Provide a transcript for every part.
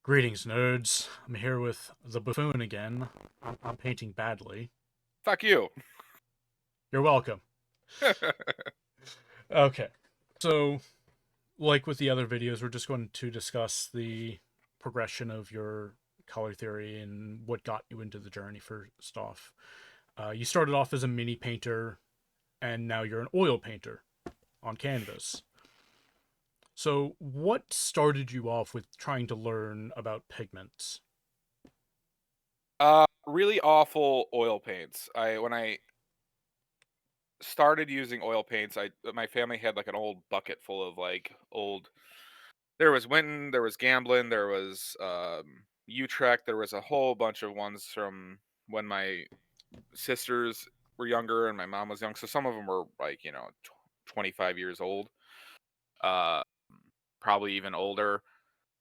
Greetings, nerds. I'm here with the buffoon again. I'm painting badly. Fuck you. You're welcome. Okay, so like with the other videos, we're just going to discuss the progression of your color theory and what got you into the journey first off. You started off as a mini painter, and now you're an oil painter on canvas. So, what started you off with trying to learn about pigments? Really awful oil paints. When I started using oil paints, I my family had like an old bucket full of like old. There was Winton, there was Gamblin, there was Utrecht, there was a whole bunch of ones from when my sisters were younger and my mom was young. So some of them were like 25 years old, uh, probably even older.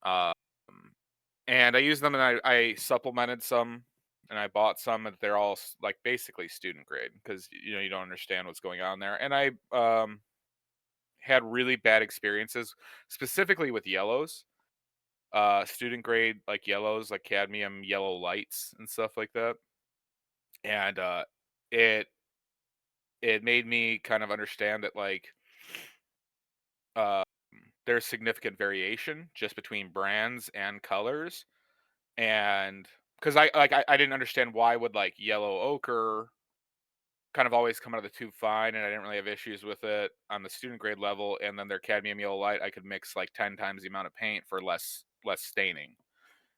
Um, and I used them and I supplemented some and I bought some and they're all like basically student grade because you don't understand what's going on there. And I had really bad experiences specifically with yellows. Student grade like yellows, like cadmium yellow lights and stuff like that. And it it made me kind of understand that like uh there's significant variation just between brands and colors. And because I didn't understand why would like yellow ochre kind of always come out of the tube fine, and I didn't really have issues with it on the student grade level. And then their cadmium yellow light, I could mix like 10 times the amount of paint for less staining.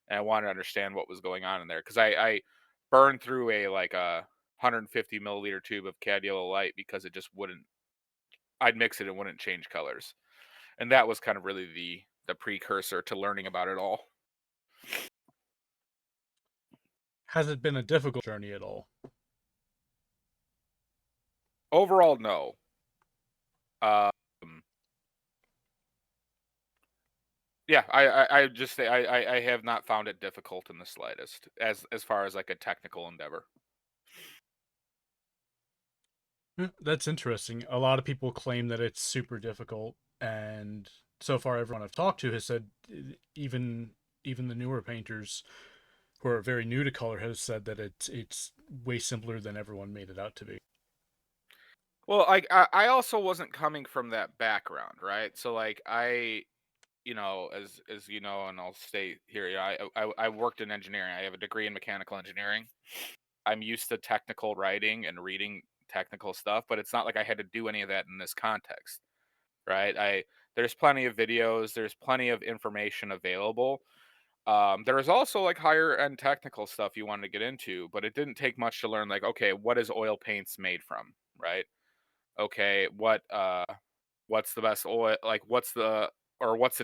And I wanted to understand what was going on in there because I burned through a like a 150 milliliter tube of cad yellow light because it just wouldn't. I'd mix it and wouldn't change colors, and that was kind of really the precursor to learning about it all. Has it been a difficult journey at all? Overall, no. Um, Yeah, I just say I have not found it difficult in the slightest as far as like a technical endeavor. That's interesting. A lot of people claim that it's super difficult, and so far everyone I've talked to has said even the newer painters who are very new to color has said that it's way simpler than everyone made it out to be. Well, I also wasn't coming from that background, right? So like as you know, and I'll stay here. I worked in engineering. I have a degree in mechanical engineering. I'm used to technical writing and reading technical stuff, but it's not like I had to do any of that in this context, right? I There's plenty of videos, there's plenty of information available. There was also like higher end technical stuff you wanted to get into, but it didn't take much to learn. Like, okay, what is oil paints made from, right? Okay, what's the best oil? Like, what's the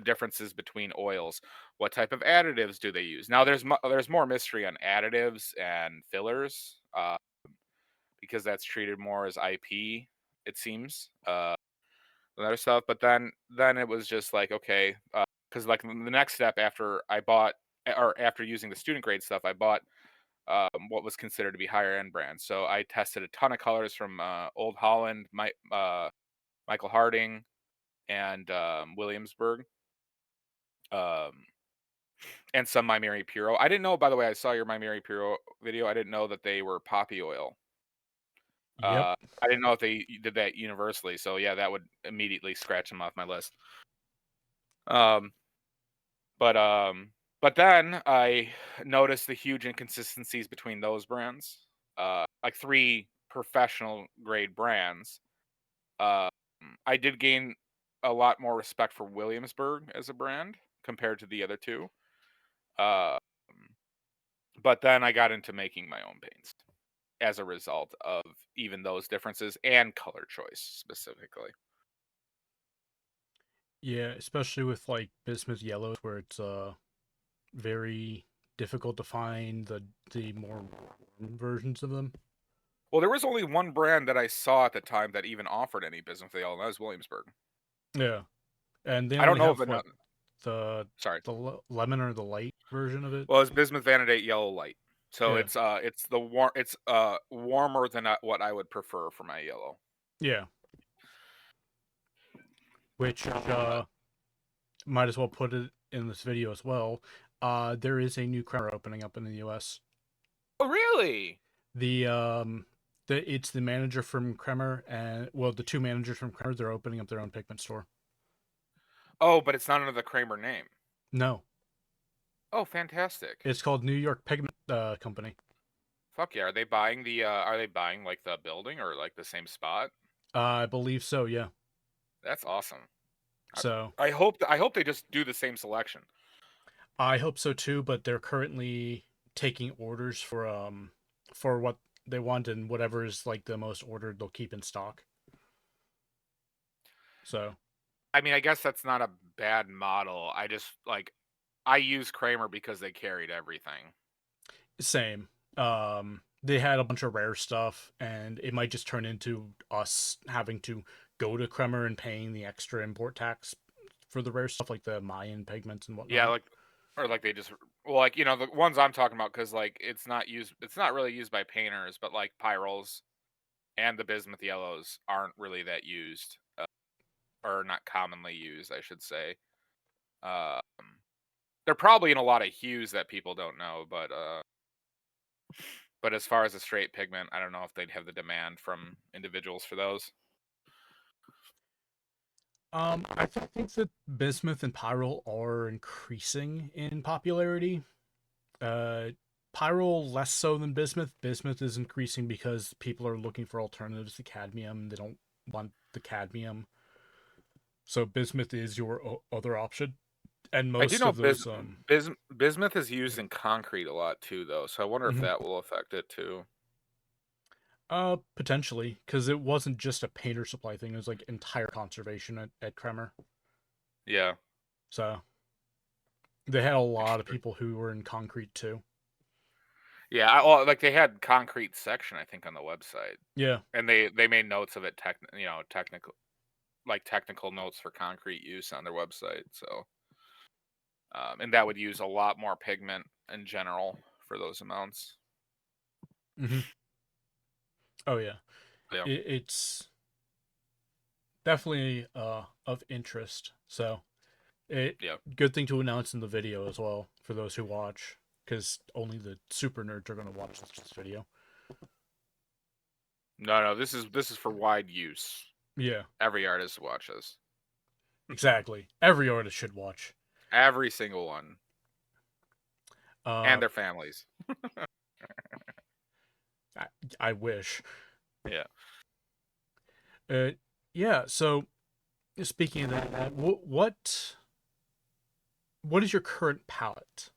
differences between oils? What type of additives do they use? Now, there's more mystery on additives and fillers, because that's treated more as IP, it seems. And other stuff. But then it was just like, okay, because like the next step after I bought or after using the student grade stuff, I bought what was considered to be higher end brands. So I tested a ton of colors from Old Holland, Michael Harding, and Williamsburg, um, and some My Mary Puro. I didn't know, by the way, I saw your My Mary Puro video. I didn't know that they were poppy oil. Yep. I didn't know if they did that universally. So yeah, that would immediately scratch them off my list. Um, but then I noticed the huge inconsistencies between those brands. Like three professional grade brands. Uh, I did gain a lot more respect for Williamsburg as a brand compared to the other two. Uh, but then I got into making my own paints as a result of even those differences and color choice specifically. Yeah, especially with like bismuth yellows where it's very difficult to find the more warm versions of them. Well, there was only one brand that I saw at the time that even offered any business with ale, and that was Williamsburg. Yeah. And they I don't only know if have another. the Sorry. lemon or the light version of it. Well, it's bismuth vanadate yellow light. So Yeah. it's warmer than what I would prefer for my yellow. Yeah. Which might as well put it in this video as well. There is a new Kremer opening up in the U.S. Oh, really? The it's the manager from Kremer and well, the two managers from Kremer. They're opening up their own pigment store. Oh, but it's not under the Kramer name. No, Oh, fantastic. it's called New York Pigment Company. Fuck yeah. Are they buying are they buying like the building or like the same spot? I believe so. Yeah. That's awesome. I, So I hope they just do the same selection. I hope so too. But they're currently taking orders for what they want, and whatever is like the most ordered, they'll keep in stock. So I mean, I guess that's not a bad model. I just like I use Kramer because they carried everything. same. They had a bunch of rare stuff, and it might just turn into us having to go to Kremer and paying the extra import tax for the rare stuff like the Mayan pigments and Yeah, whatnot. like or like they just well, like the ones I'm talking about because like it's not really used by painters, but like pyrals and the bismuth yellows aren't really that used or not commonly used, I should say. Um, they're probably in a lot of hues that people don't know, but as far as a straight pigment, I don't know if they'd have the demand from individuals for those. I think that bismuth and pyrrole are increasing in popularity. Uh, Pyrrole less so than bismuth. Bismuth is increasing because people are looking for alternatives to cadmium. They don't want the cadmium, so bismuth is your other option. And I do most know of those, bismuth is used in concrete a lot too, though. So I wonder if mhm. that will affect it too. Potentially, because it wasn't just a painter supply thing; it was like entire conservation at Kremer. Yeah, So they had a lot of interesting. people who were in concrete too. Yeah, well, like they had concrete section, I think, on the website, Yeah. and they made notes of it, technical like technical notes for concrete use on their website. So, and that would use a lot more pigment in general for those amounts. Hmm. Oh yeah. Yeah, It's definitely of interest. So it yeah. good thing to announce in the video as well for those who watch, because only the super nerds are going to watch this video. No, no, this is for wide use. Yeah, Every artist watches. exactly. Every artist should watch. Every single one, and Uh, their families. I, I wish. Yeah. Uh, yeah. So speaking of that, what is your current palette?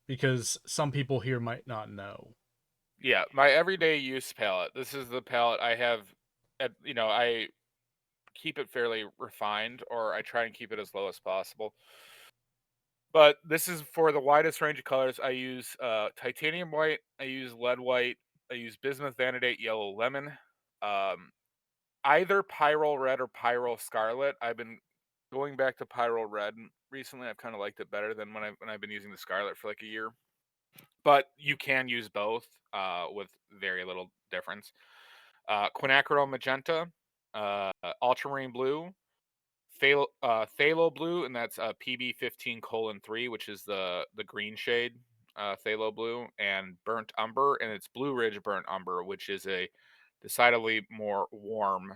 Because some people here might not know. Yeah, my everyday use palette. This is the palette I have I keep it fairly refined, or I try and keep it as low as possible. But this is for the widest range of colors. I use titanium white, I use lead white, I use bismuth vanadate yellow lemon, um, either pyrrole red or pyrrole scarlet. I've been going back to pyrrole red recently. I've kind of liked it better than when I've been using the scarlet for like a year. But you can use both with very little difference. Quinacridone magenta, ultramarine blue, phthalo blue, and that's PB15:3, which is the green shade, phthalo blue, and burnt umber, and it's Blue Ridge burnt umber, which is a decidedly more warm,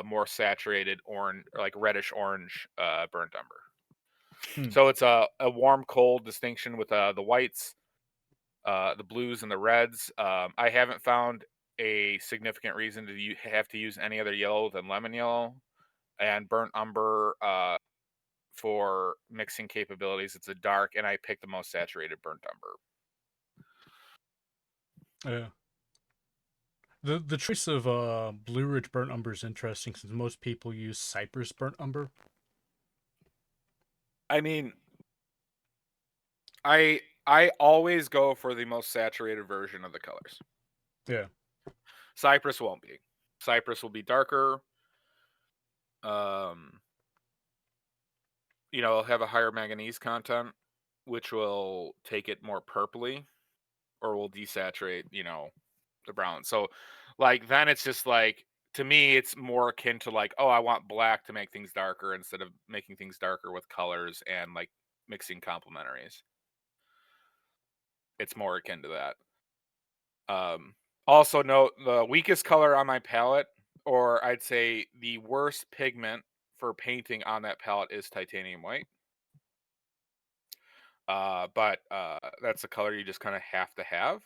more saturated orange, like reddish orange burnt umber. Hmm. So it's a warm cold distinction with the whites, the blues, and the reds. I haven't found a significant reason to have to use any other yellow than lemon yellow and burnt umber. For mixing capabilities, it's a dark, and I picked the most saturated burnt umber. Yeah. The choice of Blue Ridge burnt umber is interesting since most people use Cypress burnt umber. I mean, I always go for the most saturated version of the colors. Yeah. Cypress won't be. Cypress will be darker. Um, it'll have a higher manganese content, which will take it more purpley, or will desaturate, the brown. So, like, then it's just like, to me, it's more akin to like, oh, I want black to make things darker instead of making things darker with colors and like mixing complementaries. It's more akin to that. Also note the weakest color on my palette, or I'd say the worst pigment for painting on that palette is titanium white. But that's a color you just kind of have to have.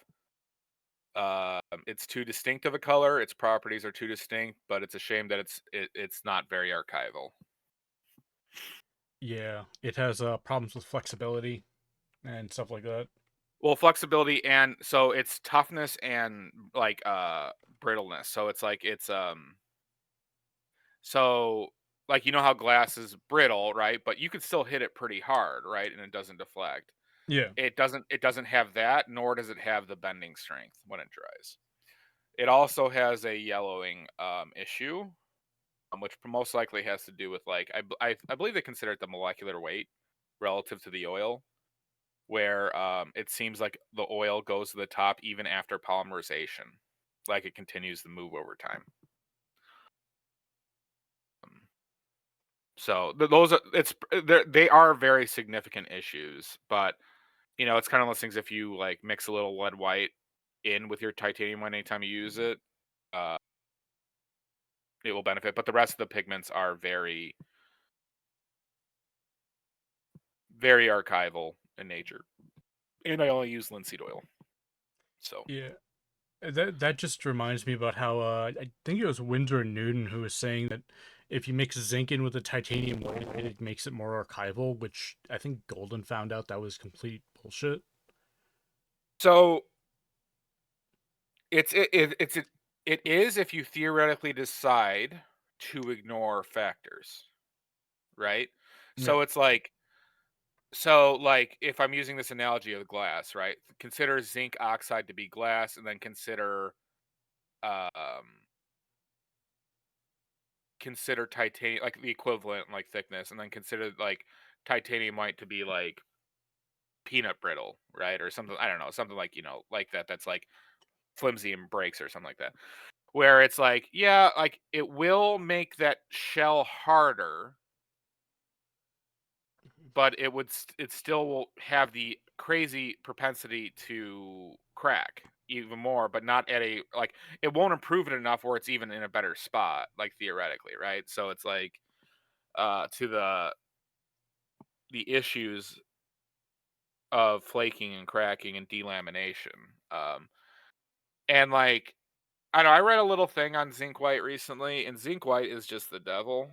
It's too distinct of a color. Its properties are too distinct, but it's a shame that it's not very archival. Yeah, it has problems with flexibility and stuff like that. Well, flexibility and so it's toughness and like brittleness. So it's like so like you know how glass is brittle, right? But you can still hit it pretty hard, right? And it doesn't deflect. Yeah, It doesn't have that, nor does it have the bending strength when it dries. It also has a yellowing issue, which most likely has to do with like I believe they consider it the molecular weight relative to the oil, where it seems like the oil goes to the top even after polymerization, like it continues to move over time. Um, So those are they are very significant issues, but it's kind of those things. If you like mix a little lead white in with your titanium white anytime you use it, uh, it will benefit. But the rest of the pigments are very, very archival in nature, and I only use linseed oil. So, yeah. That just reminds me about how I think it was Winsor and Newton who was saying that if you mix zinc in with the titanium white, it makes it more archival, which I think Golden found out that was complete bullshit. so it is if you theoretically decide to ignore factors, right? Yeah, So it's like if I'm using this analogy of glass, right? Consider zinc oxide to be glass, and then um consider titanium like the equivalent like thickness, and then consider like titanium white to be like peanut brittle, right? Or something, I don't know, something like like that that's like flimsy and breaks or something like that. Where it's like, yeah, like it will make that shell harder, but it still will have the crazy propensity to crack even more, but not at a like it won't improve it enough where it's even in a better spot, like theoretically, right? So it's like to the issues of flaking and cracking and delamination. Um and like I know I read a little thing on zinc white recently, and zinc white is just the devil.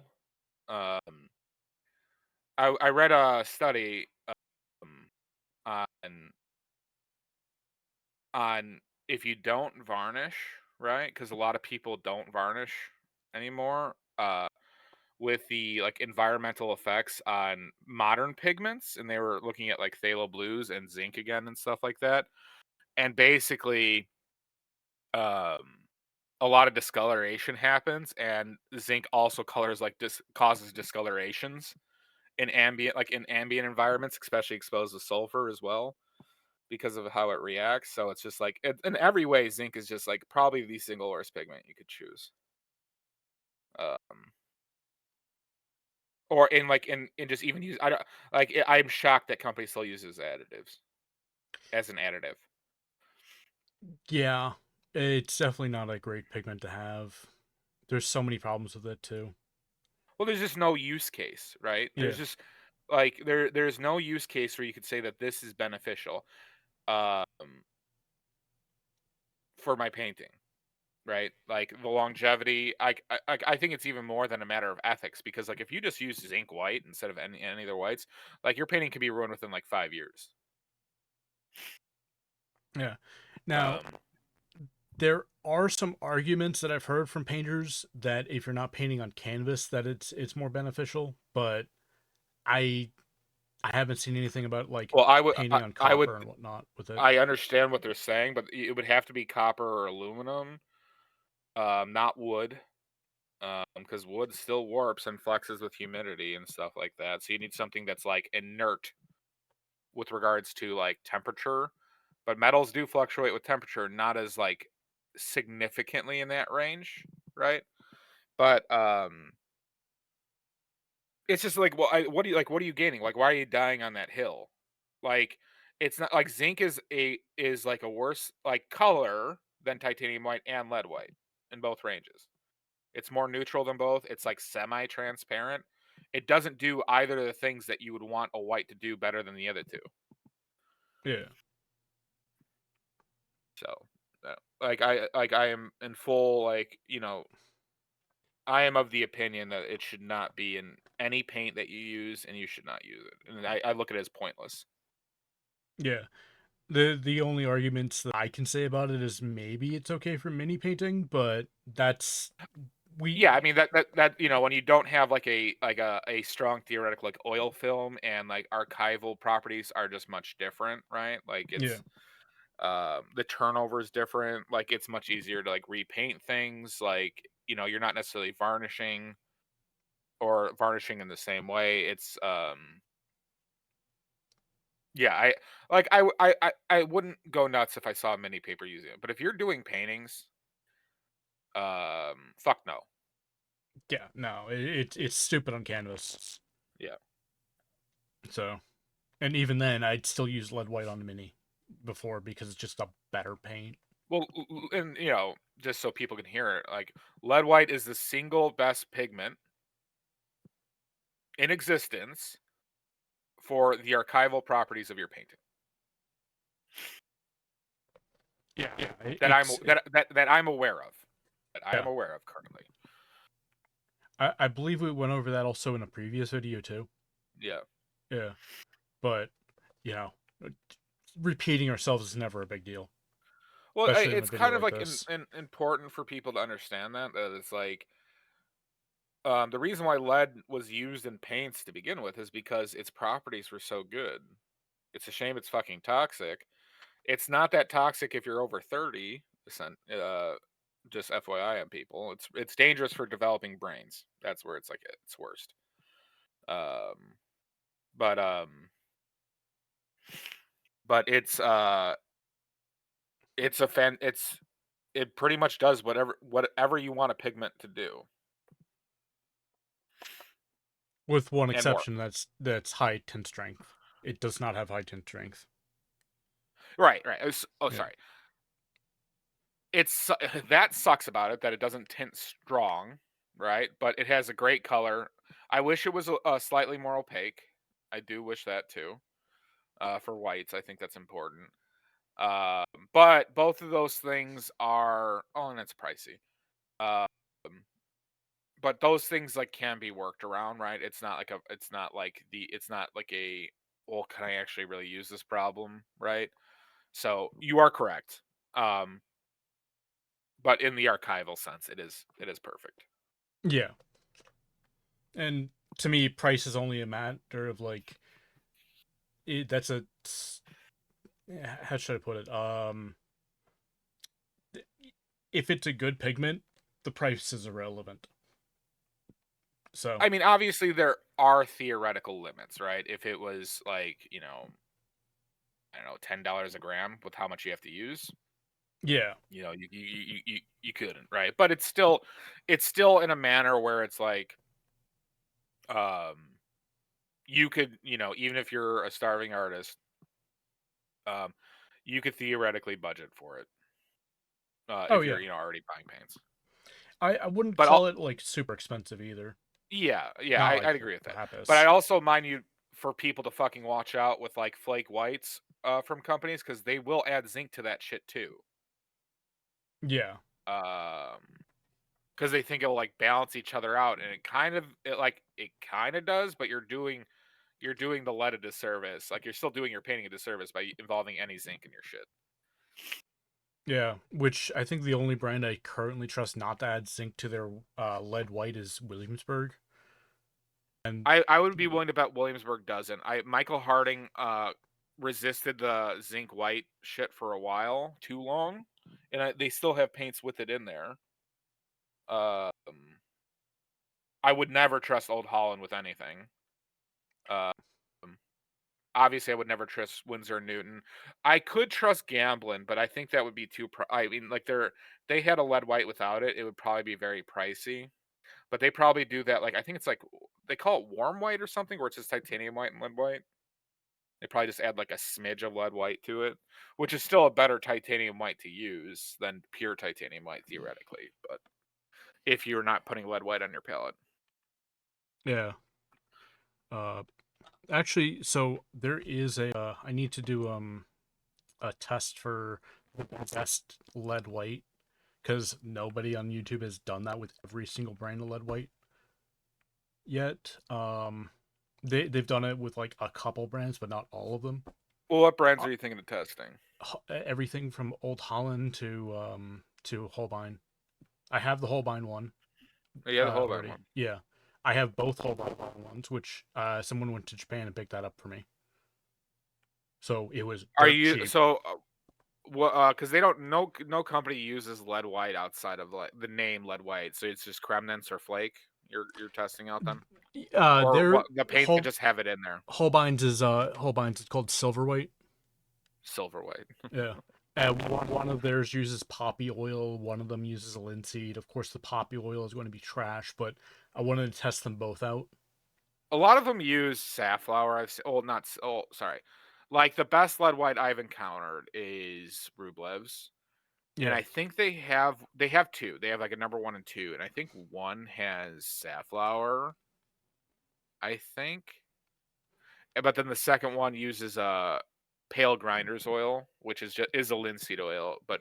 Um I read a study um, on on if you don't varnish, right? Because a lot of people don't varnish anymore. With the like environmental effects on modern pigments, and they were looking at like phthalo blues and zinc again and stuff like that. And basically, um, a lot of discoloration happens, and zinc also colors like causes discolorations in ambient environments, especially exposed to sulfur as well, because of how it reacts. So it's just like in every way, zinc is just like probably the single worst pigment you could choose. Um, or in like in just even use I don't like I'm shocked that companies still uses additives as an additive. yeah, it's definitely not a great pigment to have. There's so many problems with it too. Well, there's just no use case, right? There's Yeah, just like there's no use case where you could say that this is beneficial um for my painting, right? Like the longevity, I think it's even more than a matter of ethics, because like if you just use zinc white instead of any other whites, like your painting can be ruined within like 5 years. yeah. Now, Um, there are some arguments that I've heard from painters that if you're not painting on canvas, that it's more beneficial. But I I haven't seen anything about like well, I would painting on I would copper and whatnot with it. I understand what they're saying, but it would have to be copper or aluminum, not wood, because wood still warps and flexes with humidity and stuff like that. So you need something that's like inert with regards to like temperature. But metals do fluctuate with temperature, not as like significantly in that range, right? But it's just like, well, what are you gaining? Like, why are you dying on that hill? Like, It's not like zinc is like a worse like color than titanium white and lead white in both ranges. It's more neutral than both. It's like semi-transparent. It doesn't do either of the things that you would want a white to do better than the other two. Yeah. So, I am in full I am of the opinion that it should not be in any paint that you use, and you should not use it. And I look at it as pointless. Yeah. The only arguments that I can say about it is maybe it's okay for mini painting, but that's Yeah, I we mean that when you don't have like a strong theoretical like oil film and like archival properties are just much different, right? Like yeah. it's the turnover is different. Like it's much easier to like repaint things. Like you're not necessarily varnishing or varnishing in the same way. It's yeah, I wouldn't go nuts if I saw a mini paper using it. But if you're doing paintings, fuck no. Yeah, no, it's stupid on canvas. Yeah. So, and even then, I'd still use lead white on the mini before because it's just a better paint. Well, and just so people can hear it, like lead white is the single best pigment in existence for the archival properties of your painting Yeah, yeah, that I'm aware of. That I am yeah. aware of currently. I believe we went over that also in a previous video too. Yeah. Yeah, but you know, repeating ourselves is never a big deal, Well, especially in a it's video kind of like like this. important for people to understand that it's like the reason why lead was used in paints to begin with is because its properties were so good. It's a shame it's fucking toxic. It's not that toxic if you're over 30%. Just FYI on people. It's dangerous for developing brains. That's where it's like its worst. Um, but um, but it's a fan. It pretty much does whatever you want a pigment to do With one and more. exception, that's high tint strength. It does not have high tint strength. Right, right. Oh, Yeah, sorry. It's that sucks about it that it doesn't tint strong, right? But it has a great color. I wish it was a slightly more opaque. I do wish that too. For whites, I think that's important. Uh, but both of those things are and it's pricey. Um, but those things like can be worked around, right? It's not like a well, can I actually really use this problem, right? So you are correct. Um, but in the archival sense, it is perfect. yeah. And to me, price is only a matter of like that's a how should I put it? If it's a good pigment, the price is irrelevant. So I mean, obviously there are theoretical limits, right? If it was like, I don't know, $10 a gram with how much you have to use, yeah, you couldn't, right? But it's still in a manner where it's like, um, you could, even if you're a starving artist, um, you could theoretically budget for it, oh if yeah, you're, already buying paints. I wouldn't But call it like super expensive either. yeah, yeah, Not I'd like agree with that. But I lapis. also mind you for people to fucking watch out with like flake whites from companies because they will add zinc to that shit too. Yeah, Um, because they think it'll like balance each other out, and it kind of does, but you're doing the lead a disservice. Like you're still doing your painting a disservice by involving any zinc in your shit. yeah. Which I think the only brand I currently trust not to add zinc to their lead white is Williamsburg. And I would be willing to bet Williamsburg doesn't. Michael Harding resisted the zinc white shit for a while, too long, and they still have paints with it in there. Um, I would never trust Old Holland with anything. Um, obviously, I would never trust Winsor and Newton. I could trust Gamblin, but I think that would be too. I mean, like they had a lead white without it. It would probably be very pricey. But they probably do that. Like I think it's like they call it warm white or something, where it's just titanium white and lead white. They probably just add like a smidge of lead white to it, which is still a better titanium white to use than pure titanium white theoretically. But if you're not putting lead white on your palette, Yeah. Uh, actually, so there is a. I need to do a test for the best lead white because nobody on YouTube has done that with every single brand of lead white yet. They've done it with like a couple brands, but not all of them. well, what brands Uh, are you thinking of testing? Everything from Old Holland to Holbein. I have the Holbein one Oh, yeah, the Holbein already. one. Yeah, I have both Holbein ones, which someone went to Japan and picked that up for me. So it was Are dirt you cheap. so? Well, because they don't. No company uses lead white outside of like the name lead white. So it's just Kremnitz or Flake. You're testing out them, or Their what? The paints could just have it in there. Holbein's is called silver white. Silver white. Yeah. One of theirs uses poppy oil. One of them uses linseed. Of course, the poppy oil is going to be trash, but I wanted to test them both out. A lot of them use safflower. Oh, not oh, sorry. Like the best lead white I've encountered is Rublev's, and Yeah. I think they have two. They have like a number one and two, and I think one has safflower. I think, but then the second one uses pale grinder's oil, which is a linseed oil, but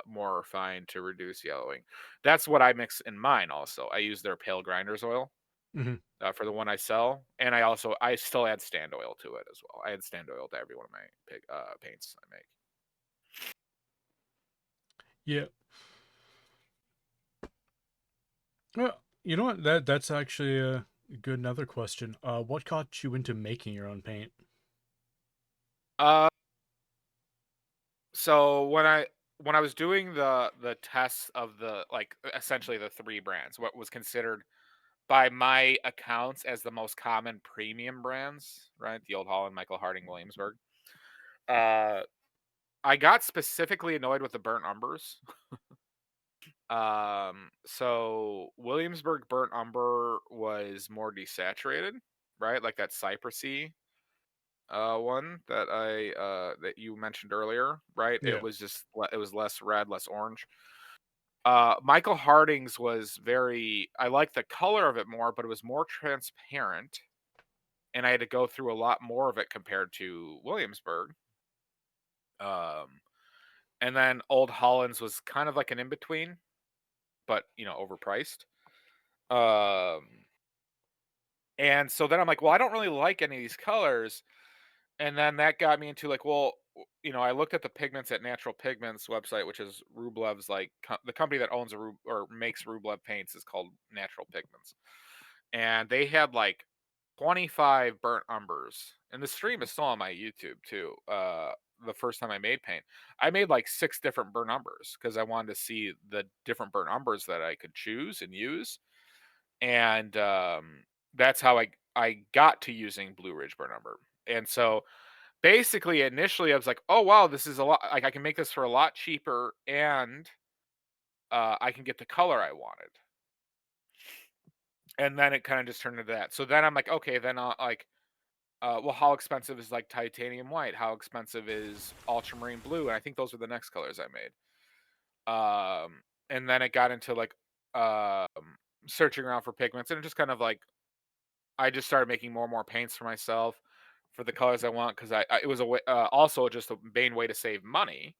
more refined to reduce yellowing. That's what I mix in mine. Also, I use their pale grinder's oil Hmm. for the one I sell, and I still add stand oil to it as well. I add stand oil to every one of my paints I make. Yeah. Well, you know what? That's actually a good another question. What got you into making your own paint? Uh, so when I was doing the tests of the like essentially the three brands, what was considered by my accounts as the most common premium brands, right? The Old Holland, Michael Harding, Williamsburg. Uh, I got specifically annoyed with the burnt umbers. So Williamsburg burnt umber was more desaturated, right? Like that cypressy one that you mentioned earlier, right? It Yeah. was it was less red, less orange. Michael Harding's was I like the color of it more, but it was more transparent, and I had to go through a lot more of it compared to Williamsburg. Um, and then Old Holland's was kind of like an in between, but overpriced. Um, and so then I'm like, well, I don't really like any of these colors. And then that got me into like, well, I looked at the pigments at Natural Pigments website, which is Rublev's like the company that owns or makes Rublev paints is called Natural Pigments, and they had like 25 burnt umbers, and the stream is still on my YouTube too. The first time I made paint, I made like 6 different burnt umbers because I wanted to see the different burnt umbers that I could choose and use, and that's how I got to using Blue Ridge burnt umber. And so basically, initially, I was like, "Oh wow, this is a lot. Like I can make this for a lot cheaper, and I can get the color I wanted." And then it kind of just turned into that. So then I'm like, okay, then well, how expensive is like titanium white? How expensive is ultramarine blue? And I think those were the next colors I made. And then it got into like searching around for pigments, and it just kind of like I just started making more and more paints for myself for the colors I want because it was also just a main way to save money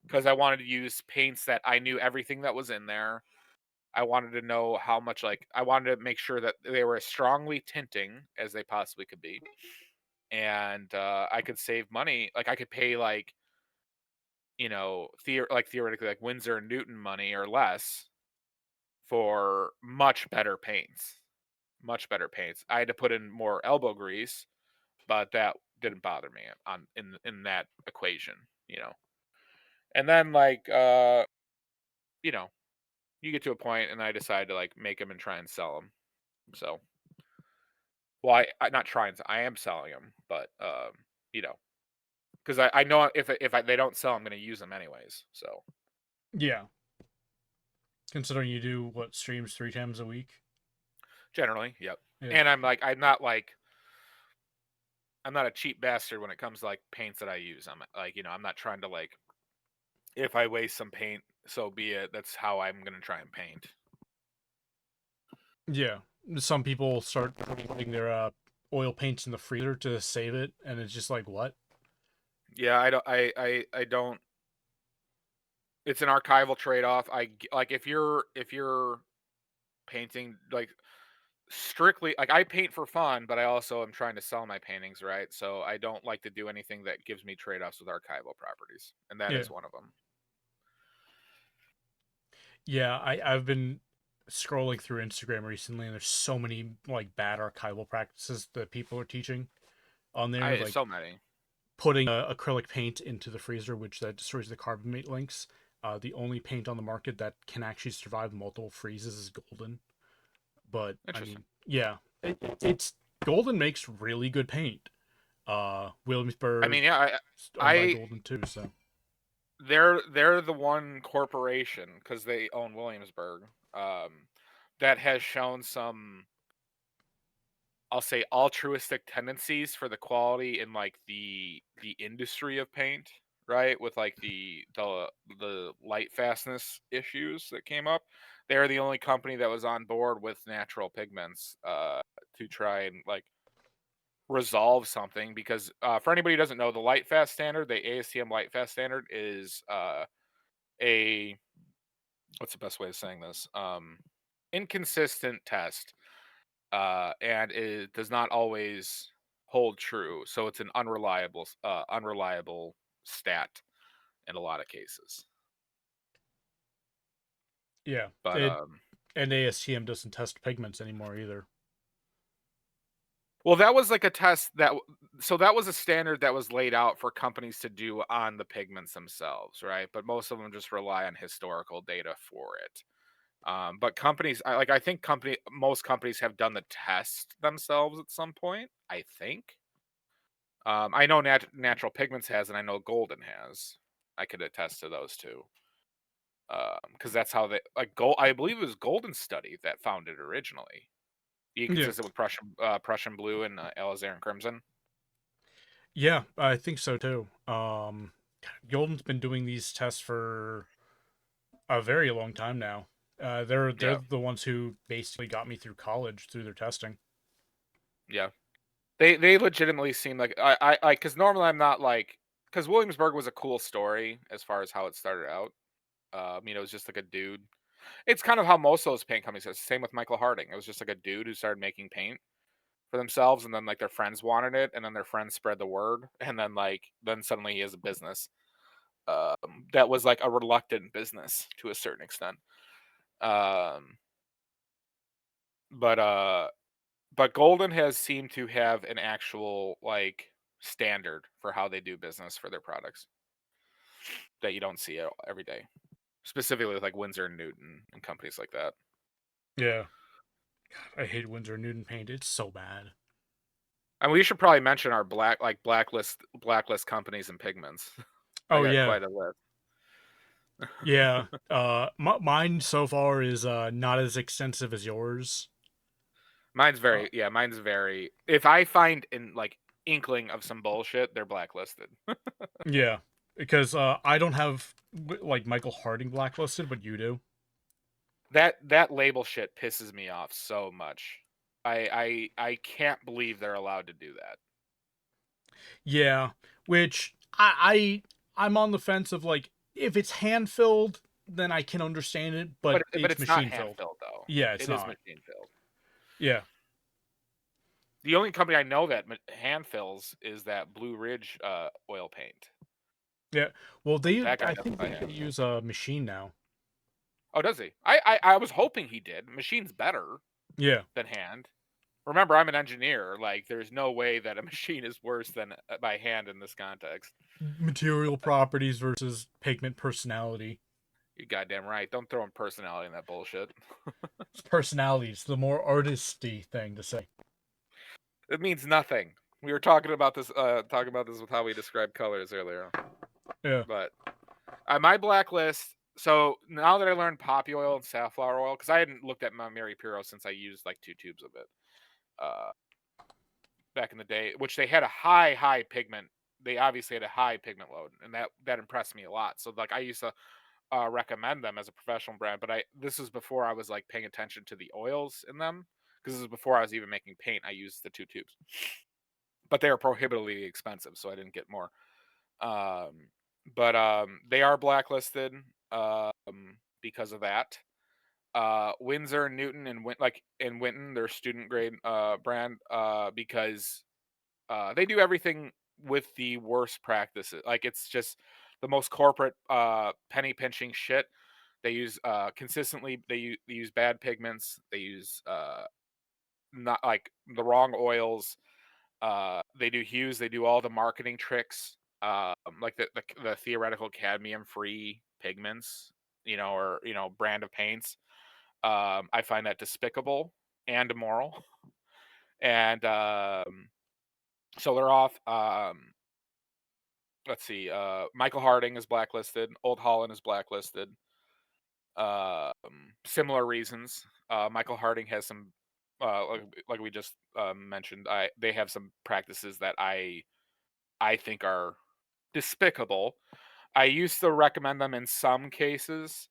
because I wanted to use paints that I knew everything that was in there. I wanted to know how much like I wanted to make sure that they were as strongly tinting as they possibly could be, and I could save money. Like I could pay like theoretically like Winsor and Newton money or less for much better paints. Much better paints. I had to put in more elbow grease, but that didn't bother me in that equation, you know. And then like you know, you get to a point, and I decide to like make them and try and sell them. So, well, I not trying to, I am selling them, but you know, because I know if they don't sell, I'm going to use them anyways. So Yeah. Considering you do what streams 3 times a week. generally, yep. Yeah. And I'm not like a cheap bastard when it comes to like paints that I use. I'm like, I'm not trying to like, if I waste some paint, so be it. That's how I'm gonna try and paint. Yeah, some people start putting their oil paints in the freezer to save it, and it's just like, what? Yeah, I don't. I don't. It's an archival trade off. Like if you're painting like strictly like I paint for fun, but I also am trying to sell my paintings, right? So I don't like to do anything that gives me trade offs with archival properties, and that Yeah, is one of them. yeah. I've been scrolling through Instagram recently, and there's so many like bad archival practices that people are teaching on there, I like so many. putting acrylic paint into the freezer, which that destroys the carbonate links. The only paint on the market that can actually survive multiple freezes is golden. But I Interesting. mean, yeah, it's golden makes really good paint. I Williamsburg mean, yeah, owned by I Golden too, so they're the one corporation because they own Williamsburg, um, that has shown some, I'll say, altruistic tendencies for the quality in like the industry of paint, right? With like the light fastness issues that came up. They're the only company that was on board with natural pigments to try and like resolve something because for anybody who doesn't know, the light fast standard, the ASTM light fast standard is a what's the best way of saying this? Inconsistent test, and it does not always hold true. So it's an unreliable stat in a lot of cases. yeah. But It and ASTM doesn't test pigments anymore either. well, that was like a test so that was a standard that was laid out for companies to do on the pigments themselves, right? But most of them just rely on historical data for it. But companies, I think most companies have done the test themselves at some point. I think. I know Natural Pigments has, and I know Golden has. I could attest to those two, because that's how they like gold. I believe it was Golden Study that found it originally. Yeah, Consistent with Prussian blue and alizarin crimson. yeah, I think so too. Golden's been doing these tests for a very long time now. They're Yeah, the ones who basically got me through college through their testing. yeah. They legitimately seem like I because normally I'm not like because Williamsburg was a cool story as far as how it started out. It was just like a dude. It's kind of how most of those paint companies are. Same with Michael Harding. It was just like a dude who started making paint for themselves, and then like their friends wanted it, and then their friends spread the word, and then suddenly he has a business. That was like a reluctant business to a certain extent. Um, but uh, but Golden has seemed to have an actual like standard for how they do business for their products that you don't see every day, specifically with like Windsor and Newton and companies like that. Yeah, I hate Winsor Newton paint. It's so bad. And we should probably mention our blacklist companies and pigments. I Oh got yeah, quite a list. yeah. Mine so far is not as extensive as yours. Uh, Mine's very. If I find in like inkling of some bullshit, they're blacklisted. yeah, because I don't have like Michael Harding blacklisted, but you do. That label shit pisses me off so much. I can't believe they're allowed to do that. Yeah, which I'm on the fence of like if it's hand filled, then I can understand it, but But it's it's not machine hand filled. filled though. Yeah, it's It is not. machine filled. Yeah, The only company I know that hand fills is that Blue Ridge oil paint. yeah. Well, That guy I doesn't think buy they hand. use a machine now. Oh, does he? I was hoping he did. Machine's better Yeah, than hand. Remember, I'm an engineer. Like, there's no way that a machine is worse than by hand in this context. material properties versus pigment personality. You goddamn right. Don't throw in personality in that bullshit. It's personalities, the more artisty thing to say. It means nothing. We were talking about this with how we describe colors earlier. Yeah, But my blacklist. So now that I learned poppy oil and safflower oil, because I hadn't looked at my Mary Puro since I used like 2 tubes of it. Uh, back in the day, which they had a high pigment. They obviously had a high pigment load, and that impressed me a lot. So like I used to recommend them as a professional brand, but I this was before I was like paying attention to the oils in them because this was before I was even making paint. I used the two tubes, but they are prohibitively expensive, so I didn't get more. Um, but they are blacklisted because of that. Windsor, Newton, and Winton, their student grade brand, because they do everything with the worst practices. Like it's just the most corporate penny pinching shit. They use consistently. They use bad pigments. They use not like the wrong oils. They do hues. They do all the marketing tricks, like the theoretical cadmium free pigments. Or brand of paints. I find that despicable and immoral. And so they're off. Let's see. Michael Harding is blacklisted. Old Holland is blacklisted. Similar reasons. Michael Harding has some, like we just mentioned. They have some practices that I think are despicable. I used to recommend them in some cases,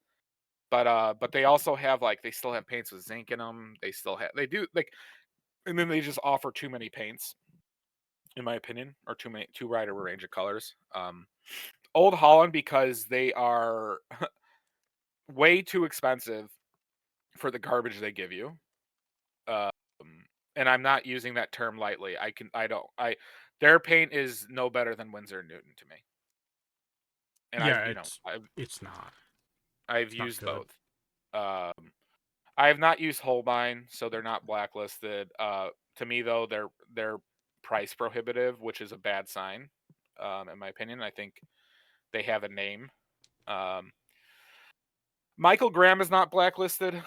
but they also have like they still have paints with zinc in them. They do like, and then they just offer too many paints, in my opinion, or too wide a range of colors. Old Holland, because they are way too expensive for the garbage they give you. Um, and I'm not using that term lightly. I don't I Their paint is no better than Windsor and Newton to me. And Yeah, it's not. I've It's not used good. both. Um, I have not used Holbein, so they're not blacklisted. To me though, they're price prohibitive, which is a bad sign, in my opinion. I think they have a name. Um, Michael Graham is not blacklisted.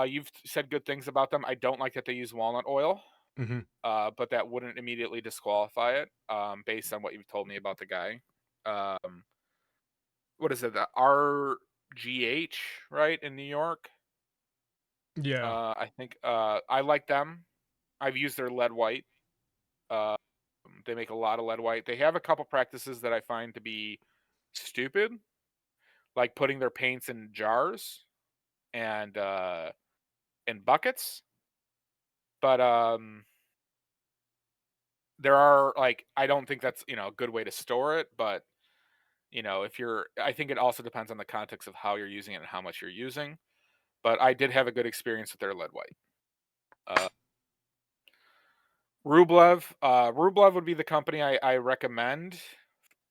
You've said good things about them. I don't like that they use walnut oil, Hmm. but that wouldn't immediately disqualify it, based on what you've told me about the guy. Um, what is it? The RGH, right, in New York? Yeah. I think I like them. I've used their lead white. Uh, they make a lot of lead white. They have a couple practices that I find to be stupid, like putting their paints in jars and in buckets. But there are like I don't think that's a good way to store it. But if you're, I think it also depends on the context of how you're using it and how much you're using. But I did have a good experience with their lead white. Uh, Rublev would be the company I recommend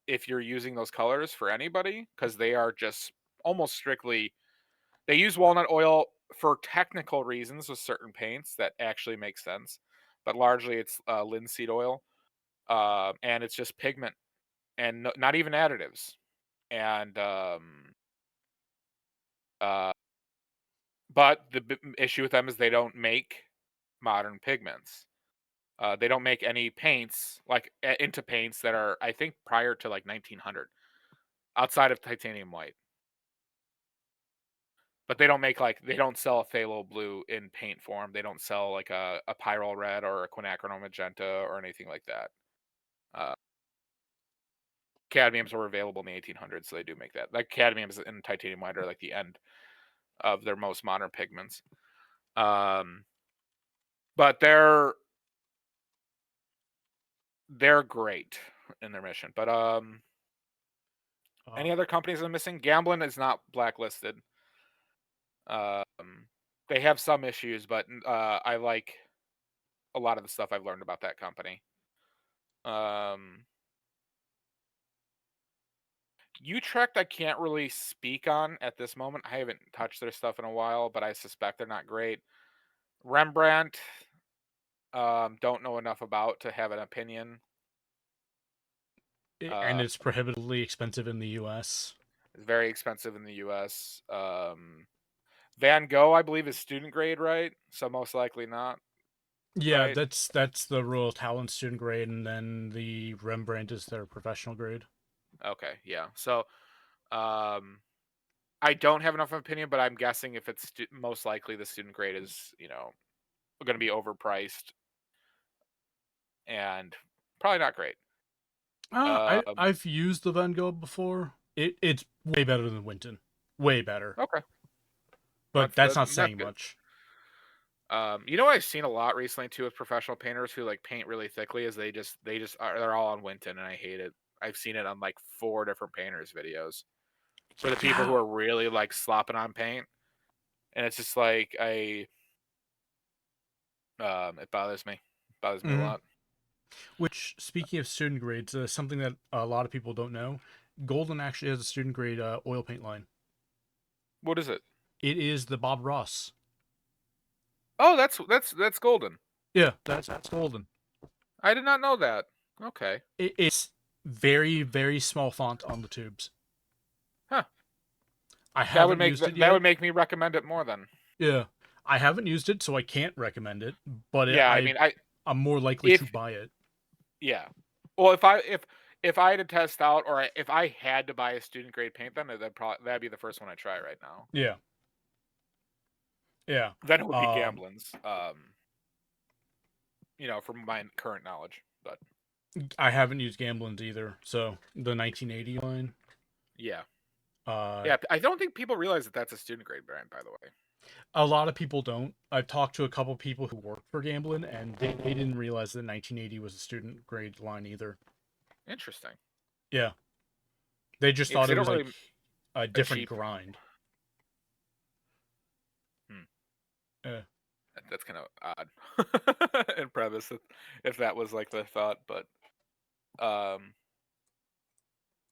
if you're using those colors for anybody, because they are just almost strictly, they use walnut oil for technical reasons with certain paints that actually make sense, but largely it's linseed oil, and it's just pigment and not even additives. And uh, but the issue with them is they don't make modern pigments. They don't make any paints like into paints that are, I think, prior to like 1900, outside of titanium white. But they don't sell a phthalo blue in paint form. They don't sell like a pyrrole red or a quinacridone magenta or anything like that. Uh, Cadmiums were available in the 1800s, so they do make that. Like cadmiums and titanium white are like the end of their most modern pigments. Um, but they're great in their mission. But Uh, any other companies I'm missing? Gamblin is not blacklisted. Um, they have some issues, but I like a lot of the stuff I've learned about that company. Um, Utrecht, I can't really speak on at this moment. I haven't touched their stuff in a while, but I suspect they're not great. Rembrandt, don't know enough about to have an opinion. and Uh, it's prohibitively expensive in the U.S. it's very expensive in the U.S. Van Gogh, I believe, is student grade, right? So most likely not, Yeah, right? that's the Royal Talent student grade, and then the Rembrandt is their professional grade. Okay, yeah. So, um, I don't have enough of an opinion, but I'm guessing if it's most likely the student grade is, going to be overpriced and probably not great. I've used the Van Gogh before. It's way better than Winton, way better. Okay, But that's not that's saying good. much. What I've seen a lot recently too with professional painters who like paint really thickly is they're all on Winton, and I hate it. I've seen it on like 4 different painters videos for the people who Yeah. are really like slopping on paint, and it's just like it bothers me. It bothers me a Hmm. lot. Which, speaking of student grades, something that a lot of people don't know, Golden actually has a student grade oil paint line. What is it? It is the Bob Ross. Oh, that's golden. Yeah, that's Golden. I did not know that. Okay. It's very, very small font on the tubes. Huh. I haven't used it That yet. would make me recommend it more then. Yeah, I haven't used it, so I can't recommend it. But Yeah, I mean, I'm more likely to if buy it. yeah. Well, if I had to test out, if I had to buy a student grade paint, then that'd be the first one I try right now. Yeah, yeah. Then it would be Um, Gamblin's. From my current knowledge, but I haven't used Gamblin's either. So the 1980 line. yeah, Uh, yeah. I don't think people realize that that's a student grade brand, by the way. a lot of people don't. I've talked to a couple people who work for Gamblin, and they didn't realize that 1980 was a student grade line either. Interesting. Yeah, they just Yeah, because thought they it was don't like really a a different cheap. grind. Hmm, Uh, that's kind of odd in premise if that was like the thought, but um,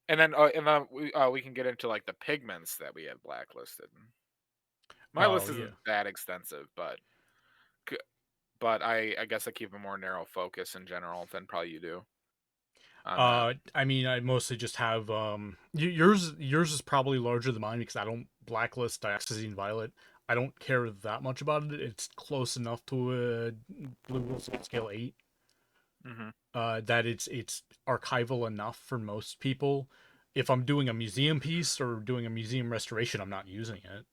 and then we can get into like the pigments that we have blacklisted. My list oh yeah. isn't that extensive, c- but I guess I keep a more narrow focus in general than probably you do on that. I mean, I mostly just have yours is probably larger than mine because I don't blacklist dioxazine violet. I don't care that much about it. It's close enough to a blue wheel scale 8 Hmm. that it's archival enough for most people. If I'm doing a museum piece or doing a museum restoration, I'm not using it.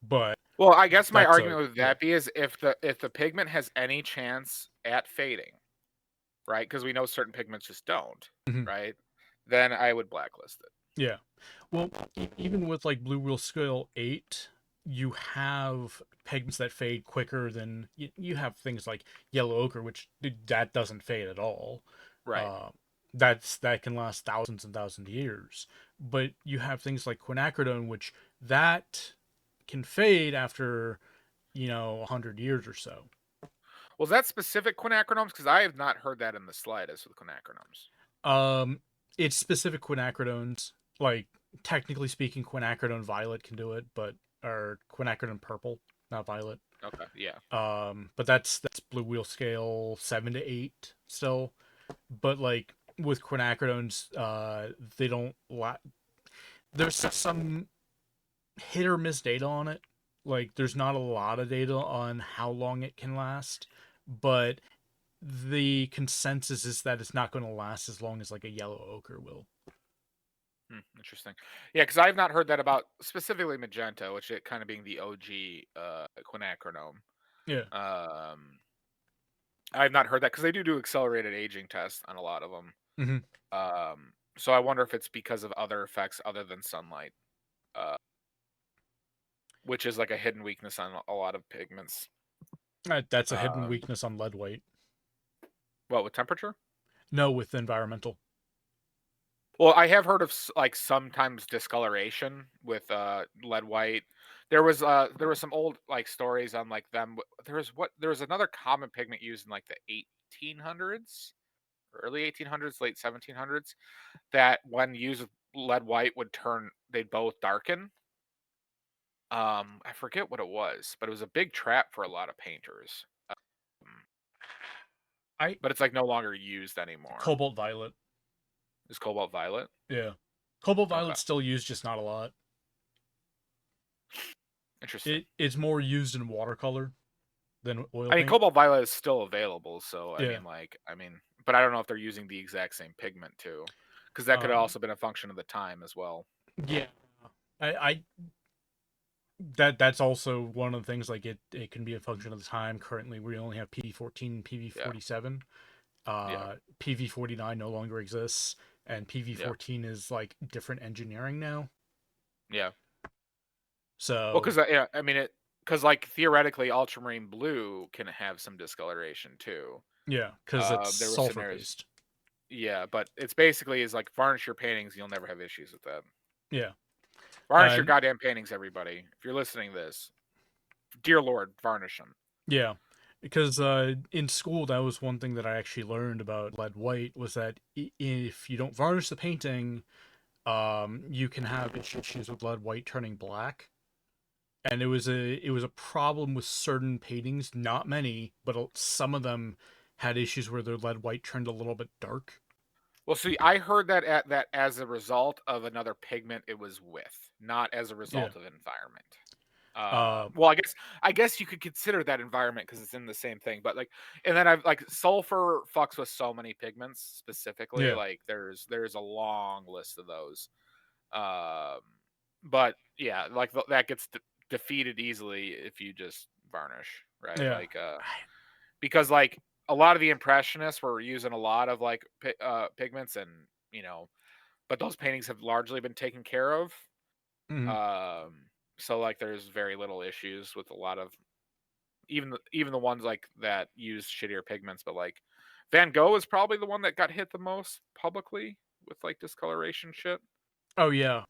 But Well, I guess my that's a argument with yeah. that is if the pigment has any chance at fading, right? Because we know certain pigments just don't, Mhm. right? Then I would blacklist it. Yeah. Well, even with like Blue Wheel Scale 8, you have pigments that fade quicker than you have things like yellow ochre, which that doesn't fade at all. Right. Uh, that can last thousands and thousands of years. But you have things like quinacridone, which that can fade after 100 years or so. Was that specific quinacridone? Because I have not heard that in the slightest with quinacridone. Um, it's specific quinacridones. Like technically speaking, quinacridone violet can do it, but or quinacridone purple, not violet. Okay, yeah. But that's blue wheel scale 7 to 8 still. But like with quinacridones, they don't there's some hit or miss data on it. Like there's not a lot of data on how long it can last, but the consensus is that it's not going to last as long as like a yellow ochre will. Interesting. Yeah, because I've not heard that about specifically magenta, which it kind of being the OG quinacridone. Yeah. Um, I've not heard that because they do accelerated aging tests on a lot of them. Hmm. So I wonder if it's because of other effects other than sunlight, uh, which is like a hidden weakness on a lot of pigments. That's a hidden Um, weakness on lead weight. what with temperature? No, with environmental. Well, I have heard of like sometimes discoloration with lead white. There was some old like stories on like them. There was another common pigment used in like the 1800s, early 1800s, late 1700s that when used with lead white they'd both darken. I forget what it was, but it was a big trap for a lot of painters. Um, I but it's like no longer used anymore. Cobalt violet. Is cobalt violet? Yeah. Cobalt Okay, violet's still used, just not a lot. interesting. It's more used in watercolor than oil I mean, paint. cobalt violet is still available, so Yeah. but I don't know if they're using the exact same pigment too, because that could have Um also been a function of the time as well. yeah. I that's also one of the things, like it can be a function of the time. Currently we only have PV14 and Yeah. PV47. Yeah. PV49 no longer exists, and Yeah. PV14 is like different engineering now. Yeah. Well, So because yeah, I mean because like theoretically, ultramarine blue can have some discoloration too. yeah, because it's There was sulfur scenarios. based. Yeah, but it's basically is like varnish your paintings, you'll never have issues with that. Yeah, Varnish your and goddamn paintings, everybody. If you're listening to this, dear Lord, varnish them. yeah, because in school that was one thing that I actually learned about lead white was that if you don't varnish the painting, you can have issues with lead white turning black. And it was a problem with certain paintings, not many, but some of them had issues where their lead white turned a little bit dark. Well, see, I heard that as a result of another pigment it was with, not as a Yeah. result of environment. Uh, Well, I guess you could consider that environment because it's in the same thing, but like, and then I've like sulfur fucks with so many pigments specifically. yeah. Like, there's a long list of those. Um, but yeah, like that gets defeated easily if you just varnish, right? Yeah. Like, because like a lot of the impressionists were using a lot of like pigments, and you know, but those paintings have largely been taken care of. Mhm. Um, so like there's very little issues with a lot of even the ones like that use shittier pigments, but like Van Gogh is probably the one that got hit the most publicly with like discoloration shit. Oh yeah.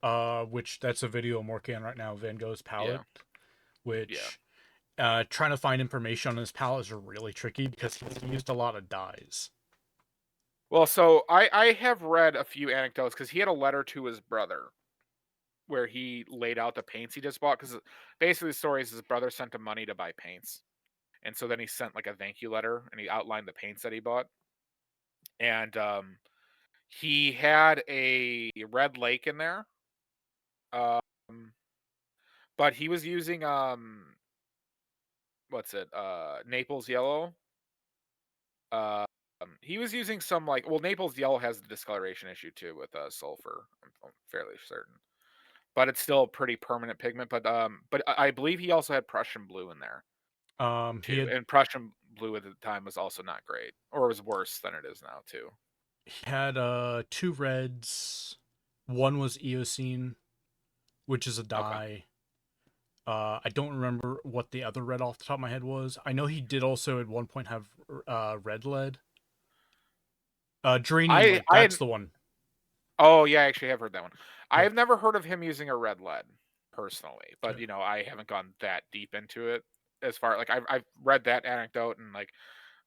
Which that's a video I'm working on right now, Van Gogh's palette, Yeah, yeah. which trying to find information on his palette is really tricky because he's used a lot of dyes. Well, so I have read a few anecdotes because he had a letter to his brother where he laid out the paints he just bought. Because basically the story is his brother sent him money to buy paints, and so then he sent like a thank you letter and he outlined the paints that he bought. And he had a red lake in there, um, but he was using what's it Naples yellow. Uh, he was using some like, well, Naples yellow has the discoloration issue too with sulfur. I'm fairly certain, but it's still a pretty permanent pigment. But I believe he also had Prussian blue in there He too, had and Prussian blue at the time was also not great, or was worse than it is now too. he had two reds. One was Eocene, which is a Okay, dye. I don't remember what the other red off the top of my head was. I know he did also at one point have red lead. Geranium I lead. I That's had the one. oh yeah, I actually have heard that one. Yeah. I've never heard of him using a red lead personally, but Yeah. you know I haven't gone that deep into it. As far like I've read that anecdote, and like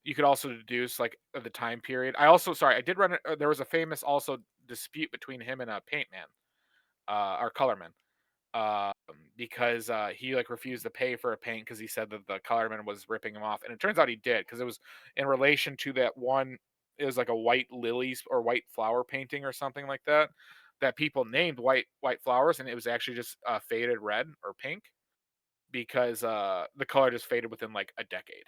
you could also deduce like the time period. I also sorry I did run it. There was a famous also dispute between him and a paint man, or colorman, um, because he like refused to pay for a paint because he said that the colorman was ripping him off, and it turns out he did because it was in relation to that one. It was like a white lilies or white flower painting or something like that that people named white flowers, and it was actually just faded red or pink because the color just faded within like a decade,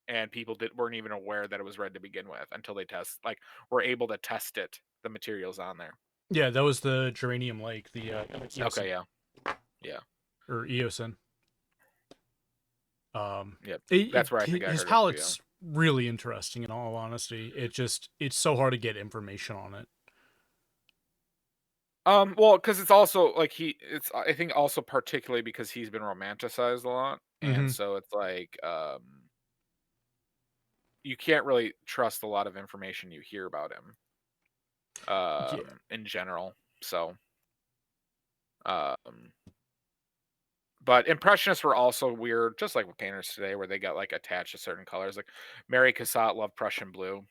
and people weren't even aware that it was red to begin with until they were able to test it, the materials on there. Yeah, that was the Geranium Lake, the Okay, Eocene yeah, yeah, or Eocene. Um, yep. That's where I think I his heard it too. Yeah. palette's really interesting. In all honesty, it's so hard to get information on it. Well, because it's also like it's I think also particularly because he's been romanticized a lot, and Hmm. so it's like you can't really trust a lot of information you hear about him, Yeah, in general. So, um, but impressionists were also weird, just like with painters today, where they got like attached to certain colors. Like Mary Cassatt loved Prussian blue.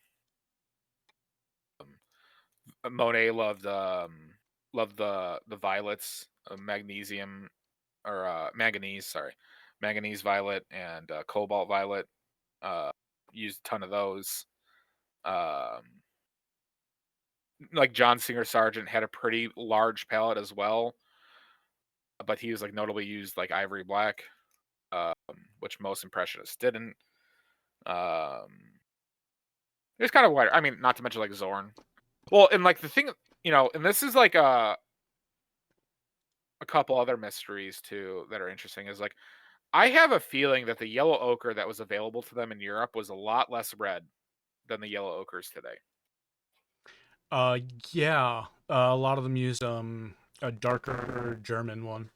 Monet loved the violets, magnesium or manganese, sorry, manganese violet and cobalt violet. Uh, Used a ton of those. Um, like John Singer Sargent had a pretty large palette as well, but he was like notably used like ivory black, um, which most impressionists didn't. Um, it's kind of wider. I mean, not to mention like Zorn. Well, and like the thing, and this is like a couple other mysteries too that are interesting. Is like I have a feeling that the yellow ochre that was available to them in Europe was a lot less red than the yellow ochres today. Uh, yeah. A lot of them used a darker German one,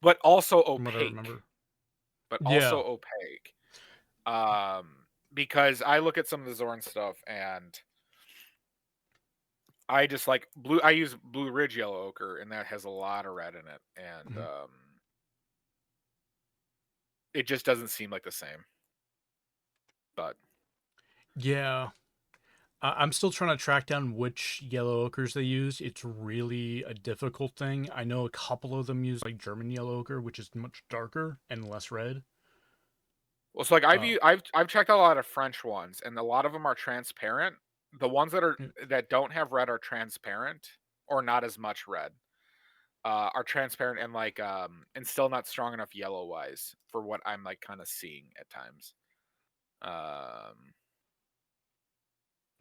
But also from what I opaque. remember. But also Yeah. opaque. Because I look at some of the Zorn stuff and I just like blue. I use Blue Ridge yellow ochre, and that has a lot of red in it, and Mhm. it just doesn't seem like the same. But Yeah. I'm still trying to track down which yellow ochres they use. It's really a difficult thing. I know a couple of them use like German yellow ochre, which is much darker and less red. well, so like I've Uh, used, I've checked out a lot of French ones, and a lot of them are transparent. The ones that don't have red are transparent or not as much red. Are transparent and like and still not strong enough yellow wise for what I'm like kind of seeing at times. Um,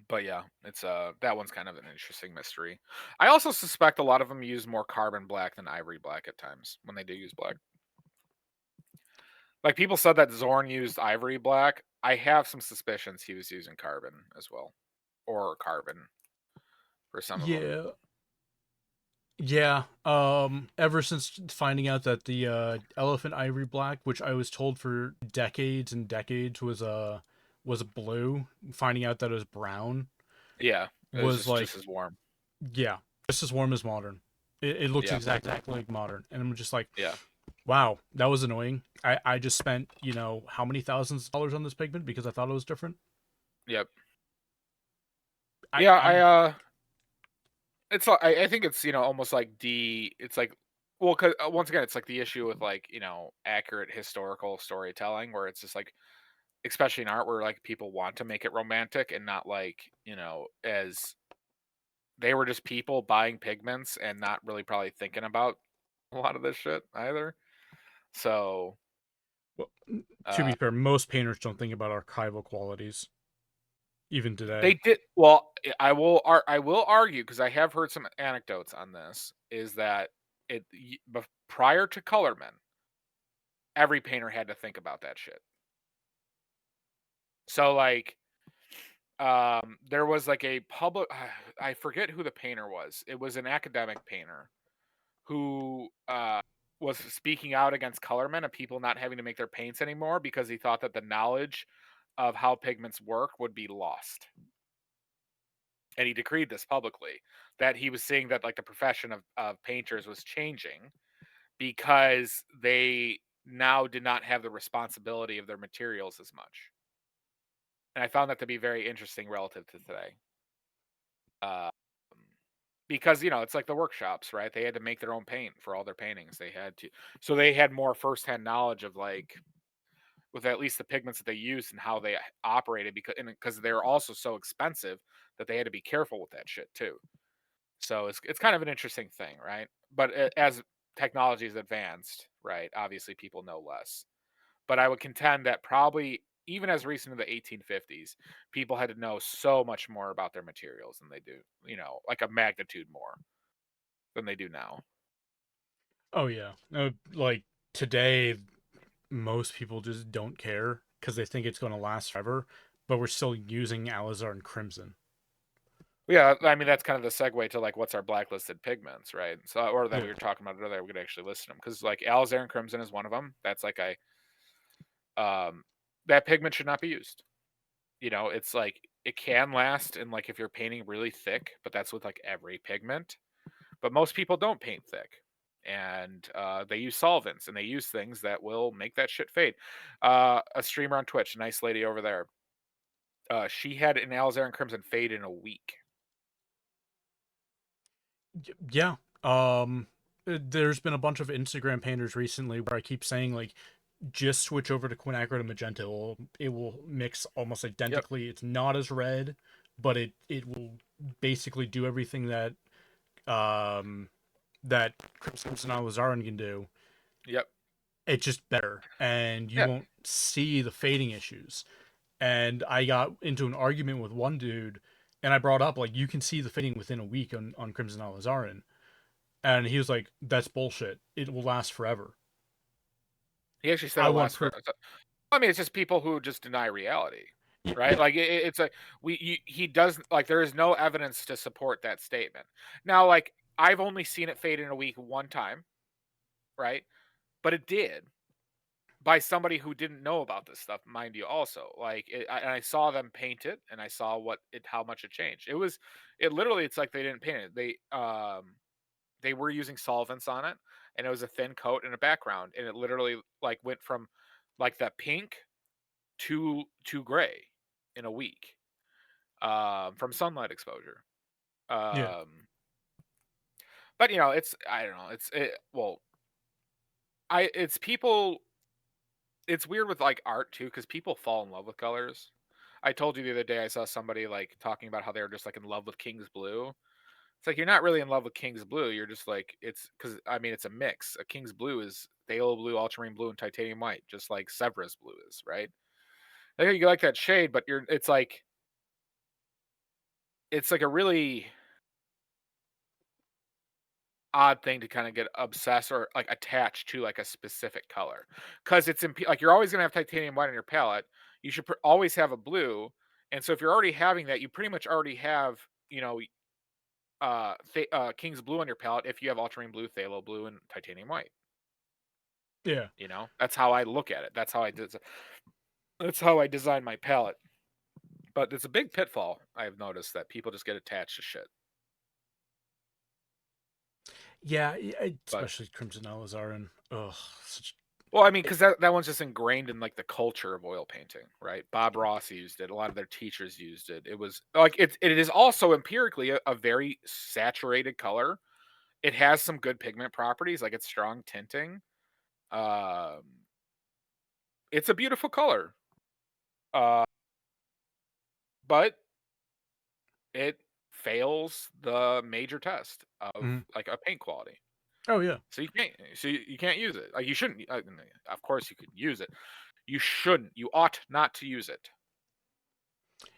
but yeah, it's that one's kind of an interesting mystery. I also suspect a lot of them use more carbon black than ivory black at times when they do use black. Like people said that Zorn used ivory black. I have some suspicions he was using carbon as well, or carbon for some of them. yeah. Yeah. Ever since finding out that the elephant ivory black, which I was told for decades and decades was blue, finding out that it was brown Yeah, it was was like, just as warm. yeah, just as warm as modern. It looks Yeah, exactly like modern, and I'm just like, yeah, wow, that was annoying. I just spent, how many thousands of dollars on this pigment because I thought it was different. yep. I Yeah, I'm it's I think it's almost like it's like well, cause once again it's like the issue with like accurate historical storytelling where it's just like especially in art where like people want to make it romantic and not like as they were just people buying pigments and not really probably thinking about a lot of this shit either. So well, to be uh fair, most painters don't think about archival qualities even they today. did well. I will argue because I have heard some anecdotes on this. Is that prior to Colorman, every painter had to think about that shit. So like there was like a public I forget who the painter was. It was an academic painter who was speaking out against colormen and people not having to make their paints anymore because he thought that the knowledge of how pigments work would be lost. And he decreed this publicly that he was seeing that like the profession of painters was changing because they now did not have the responsibility of their materials as much. And I found that to be very interesting relative to today. Uh, because it's like the workshops, right? They had to make their own paint for all their paintings. They had to, so they had more firsthand knowledge of like with at least the pigments that they used and how they operated because they're also so expensive that they had to be careful with that shit too. So it's kind of an interesting thing, right? But as technology is advanced, right? Obviously, people know less. But I would contend that probably even as recent as the 1850s, people had to know so much more about their materials than they do, like a magnitude more than they do now. Oh yeah, like today, most people just don't care because they think it's going to last forever. But we're still using Alizar and Crimson. Yeah, I mean that's kind of the segue to like what's our blacklisted pigments, right? So or that Yeah. we were talking about earlier, we could actually list them because like alizarin crimson is one of them. That's like um that pigment should not be used. It's like it can last and like if you're painting really thick, but that's with like every pigment. But most people don't paint thick. And they use solvents and they use things that will make that shit fade. A streamer on Twitch, a nice lady over there, she had an alizarin crimson fade in a week. Yeah. There's been a bunch of Instagram painters recently where I keep saying like, just switch over to quinacridone and magenta. It will mix almost Yep, identically. It's not as red, but it will basically do everything um that Crimson and Alizarin can do. yep, It's just better, and you yeah. won't see the fading issues. And I got into an argument with one dude, and I brought up like you can see the fading within a week on Crimson Alizarin, and he was like, "That's bullshit. It will last forever." He actually said I it want lasts for. proof. I mean, it's just people who just deny reality. right? Like it's like he does like there is no evidence to support that statement. Now, like I've only seen it fade in a week one time, right? But it did by somebody who didn't know about this stuff, mind you. Also, like and I saw them paint it, and I saw how much it changed. It literally it's like they didn't paint it. They were using solvents on it, and it was a thin coat and a background, and it literally like went from like that pink to gray in a week from sunlight exposure. Yeah. But it's I don't know. Well, it's people. It's weird with like art too because people fall in love with colors. I told you the other day I saw somebody like talking about how they were just like in love with King's Blue. It's like you're not really in love with King's Blue. You're just like it's because I mean it's a mix. A King's Blue is phthalo blue, ultramarine blue, and titanium white, just like Sevra's blue is, right? I think you like that shade, but it's like a really odd thing to kind of get obsessed or like attached to like a specific color because like you're always going to have titanium white on your palette. You should always have a blue, and so if you're already having that, you pretty much already have King's Blue on your palette if you have ultramarine blue, phthalo blue, and titanium white. Yeah. That's how I look at it. That's how I design my palette. But it's a big pitfall I've noticed that people just get attached to shit. Yeah, But especially Crimson Alizar and such. well, I mean, It, because that one's just ingrained in like the culture of oil painting, right? Bob Ross used it. A lot of their teachers used it. It was like it is also empirically a very saturated color. It has some good pigment properties, like it's strong tinting. Um, it's a beautiful color, uh, but it fails the major test of mhm. like a paint quality. Oh yeah. So you can't use it. Like you shouldn't. Of course, you could use it. You shouldn't. You ought not to use it.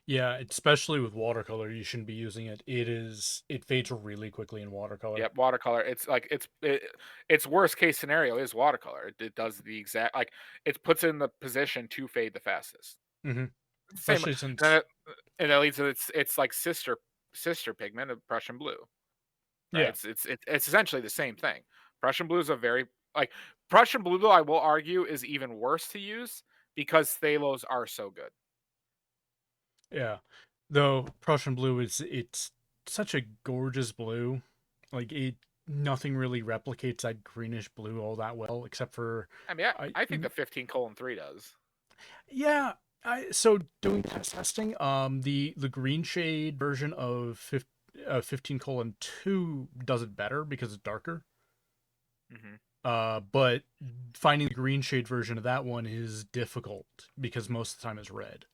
Yeah, especially with watercolor, you shouldn't be using it. It fades really quickly in watercolor. Yep, watercolor. It's like it's worst case scenario is watercolor. It does the exact like it puts it in the position to fade the fastest. Hmm. It's the same, Especially and since, that leads to it's like sister pigment of Prussian blue, right? yeah, It's essentially the same thing. Prussian blue is a very like Prussian blue though I will argue is even worse to use because phthalos are so good. yeah. Though Prussian blue it's such a gorgeous blue. Like nothing really replicates that greenish blue all that well, except for, I mean, I I think the 15:3 does. yeah. So doing test testing, the green shade version of 15:2 does it better because it's darker. Hmm. But finding the green shade version of that one is difficult because most of the time it's red.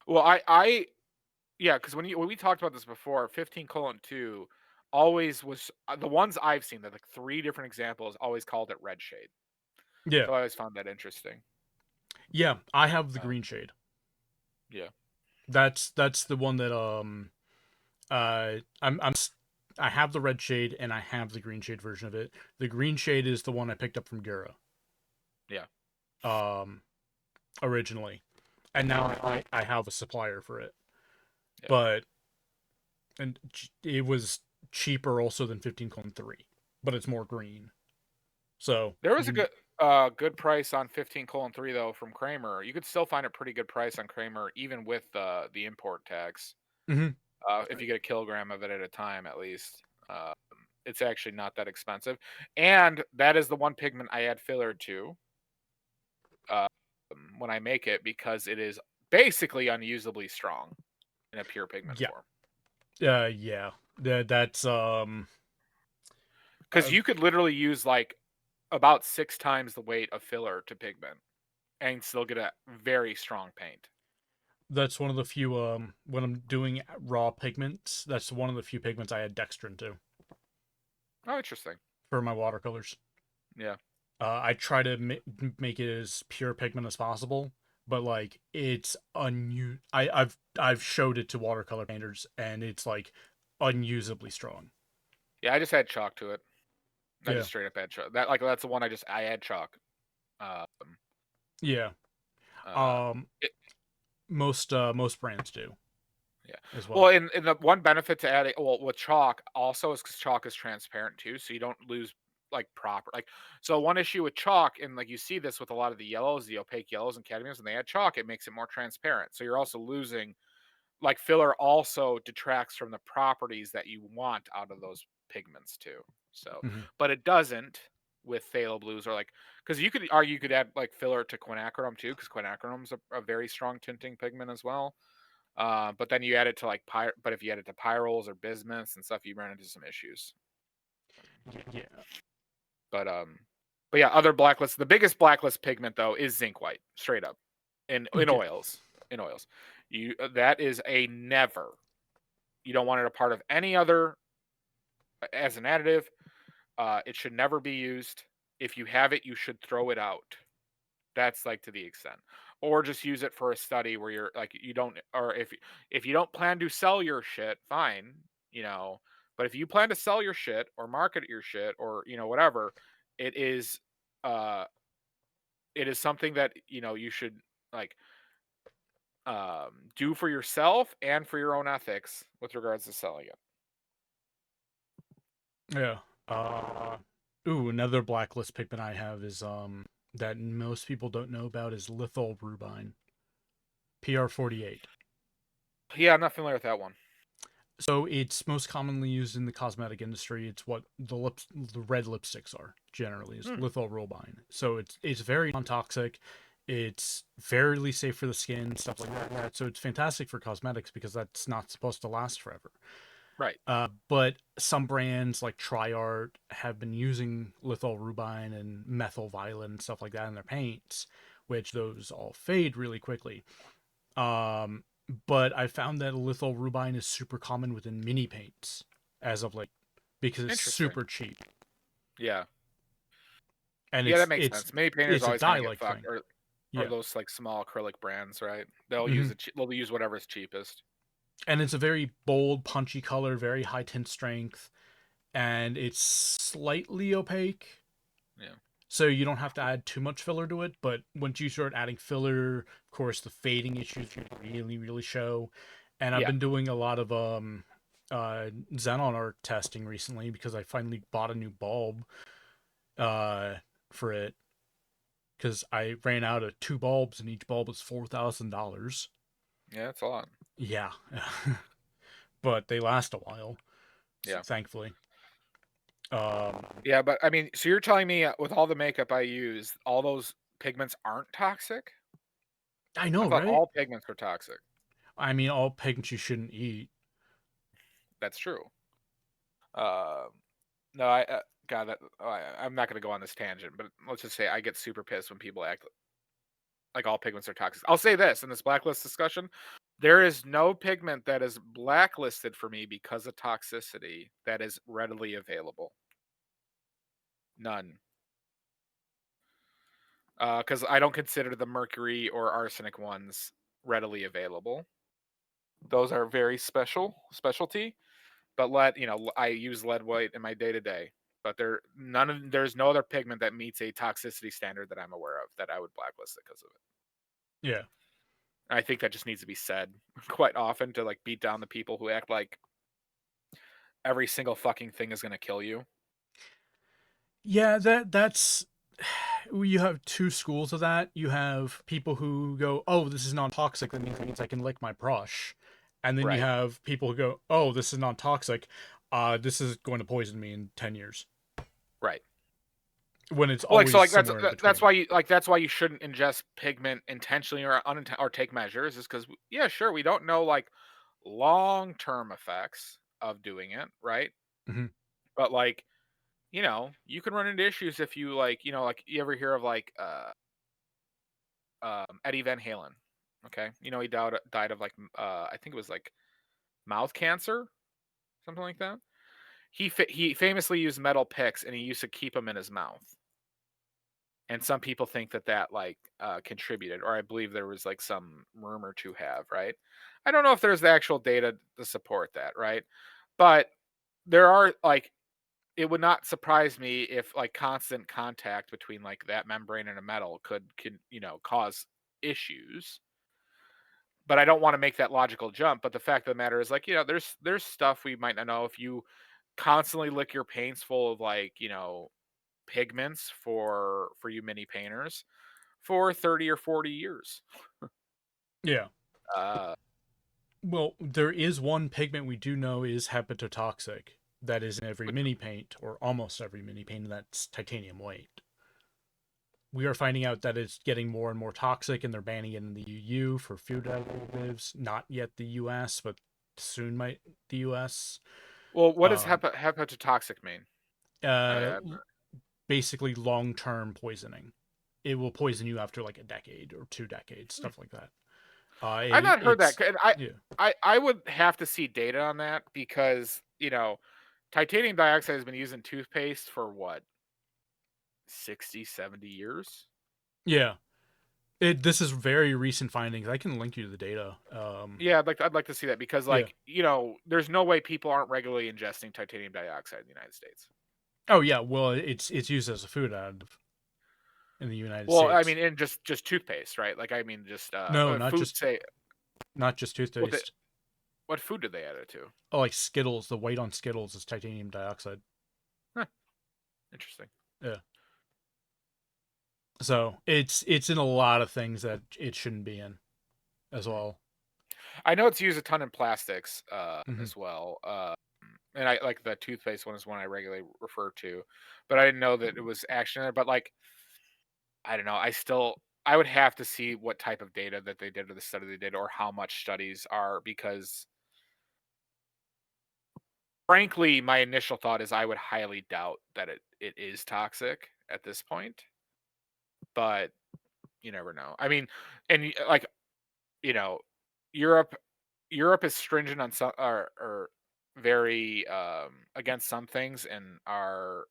Well, I yeah, because when we talked about this before, 15:2 always was the ones I've seen, that like three different examples always called it red shade. Yeah, So I always found that interesting. yeah. I have the Uh, green shade. yeah. That's the one that I have the red shade and I have the green shade version of it. The green shade is the one I picked up from Gura Yeah. um originally, and now I have a supplier for it. Yeah. But and it was cheaper also than 15:3, but it's more green. So There you was a can. good price on 15:3 though from Kramer. You could still find a pretty good price on Kramer even with the import tax. Mhm. If you get a kilogram of it at a time at least. It's actually not that expensive. And that is the one pigment I add filler to uh, when I make it because it is basically unusably strong in a pure pigment Yeah. form. Yeah. That's Because uh, you could literally use like about 6 times the weight of filler to pigment and still get a very strong paint. that's one of the few when I'm doing raw pigments, that's one of the few pigments I add dextrin to Oh, interesting. for my watercolors. Yeah. I try to make it as pure pigment as possible, but like it's I've showed it to watercolor painters and it's like unusably strong. Yeah, I just add chalk to it. I Yeah. just straight up add chalk. That's the one I add chalk. Um, Yeah. uh, Um it, Most brands do Yeah. as Well, well. and the one benefit to adding, well, with chalk also is because chalk is transparent too, so you don't lose like proper like. So one issue with chalk, and like you see this with a lot of the yellows, the opaque yellows and cadmiums, when they add chalk, it makes it more transparent. So you're also losing, like, filler also detracts from the properties that you want out of those pigments too. So, Hmm. but it doesn't with phthalo blues, or like, because you could argue you could add like filler to quinacridone too, because quinacridone is a very strong tinting pigment as well. But then you add it to like but if you add it to pyrroles or bismuths and stuff, you run into some issues. Yeah. But but yeah, other blacklists. The biggest blacklist pigment though is zinc white, straight up, in Yeah. oils. In oils, you that is a never. You don't want it a part of any other as an additive. It should never be used. If you have it, you should throw it out. That's like to the extent, or just use it for a study where you're like you don't, or if you don't plan to sell your shit, fine, you know. But if you plan to sell your shit or market your shit or whatever, it is uh it is something that you should like do for yourself and for your own ethics with regards to selling it. Yeah. Uh, Another blacklist pigment I have is that most people don't know about is lithyl rubine, PR48. Yeah, I'm not familiar with that one. So it's most commonly used in the cosmetic industry. It's what the red lipsticks are generally is Hmm. lithyl rubine. So it's very non-toxic. It's fairly safe for the skin, stuff like that. So it's fantastic for cosmetics because that's not supposed to last forever. Right. But some brands like Triart have been using lithyl rubine and methyl violet and stuff like that in their paints, which those all fade really quickly. Um, but I found that lithyl rubine is super common within mini paints as of late because it's Interesting. super cheap Yeah. and Yeah, that makes sense. Many painters it's a always kind dye of get like fucked, thing. or Yeah. those like small acrylic brands, right? They'll use Hmm. it. They'll use whatever's cheapest. And it's a very bold, punchy color, very high tint strength, and it's slightly opaque. Yeah. So you don't have to add too much filler to it, but once you start adding filler, of course, the fading issues really show. And I've Yeah. been doing a lot of xenon art testing recently because I finally bought a new bulb uh for it because I ran out of two bulbs and each bulb was $4,000. Yeah, that's a lot. Yeah, but they last a while, Yeah. thankfully. Um, Yeah, but I mean, so you're telling me with all the makeup I use, all those pigments aren't toxic? I I know, thought right? all pigments were toxic. I mean, all pigments you shouldn't eat. That's true. Um, no, I God, I'm not going to go on this tangent, but let's just say I get super pissed when people act like all pigments are toxic. I'll say this in this blacklist discussion: there is no pigment that is blacklisted for me because of toxicity that is readily available. None. Because I don't consider the mercury or arsenic ones readily available. Those are very specialty. But I use lead white in my day to day. But there's no other pigment that meets a toxicity standard that I'm aware of that I would blacklist it because of it. Yeah. I think that just needs to be said quite often to like beat down the people who act like every single fucking thing is gonna kill you. Yeah, that's you have two schools of that. You have people who go, "Oh, this is non-toxic. That means I can lick my brush," and then you Right. have people who go, "Oh, this is non-toxic. This is going to poison me in 10 years." Right. When it's Well, like so, always like somewhere in that's between. why you shouldn't ingest pigment intentionally or or take measures, is because yeah, sure, we don't know like long term effects of doing it, right? Hmm. But like you can run into issues if you like like you ever hear of like Eddie Van Halen, okay? He died of like I think it was like mouth cancer, something like that. He famously used metal picks and he used to keep them in his mouth. And some people think that like contributed, or I believe there was like some rumor to have, right? I don't know if there's the actual data to support that, right? But there are like it would not surprise me if like constant contact between like that membrane and a metal could cause issues. but I don't want to make that logical jump. But the fact of the matter is, like, there's stuff we might not know. If you constantly lick your paints full of, like, pigments for you mini painters for 30 or 40 years. Yeah. Uh, Well, there is one pigment we do know is hepatotoxic that is in every which, mini paint, or almost every mini paint, and that's titanium white. We are finding out that it's getting more and more toxic, and they're banning it in the EU for food additives. Not yet the US, but soon might the US. well, what does Um, hepatotoxic mean? uh, I, Basically long term poisoning. It will poison you after like a decade or 2 decades, hmm. stuff like that. I've not heard that. It's And yeah, I would have to see data on that because titanium dioxide has been used in toothpaste for what, 60, 70 years. yeah. This is very recent findings. I can link you to the data. Yeah, I'd like to see that because, Yeah. like, there's no way people aren't regularly ingesting titanium dioxide in the United States. Oh yeah. Well, it's used as a food additive in the United Well, I States. mean, in just toothpaste, right? Like, I mean, just No, food. Say not just what toothpaste. what food did they add it to? Oh, like Skittles. The white on Skittles is titanium dioxide. Huh, interesting. Yeah. So it's in a lot of things that it shouldn't be in as Mhm. well. I know it's used a ton in plastics Hmm. as well. And I like the toothpaste one is one I regularly refer to, but I didn't know that it was actually in there. But, like, I don't know. I would have to see what type of data that they did or the study they did or how much studies are because frankly, my initial thought is I would highly doubt that it is toxic at this point, but you never know. I mean, and like, you know, Europe Europe is stringent on some or very against some things and are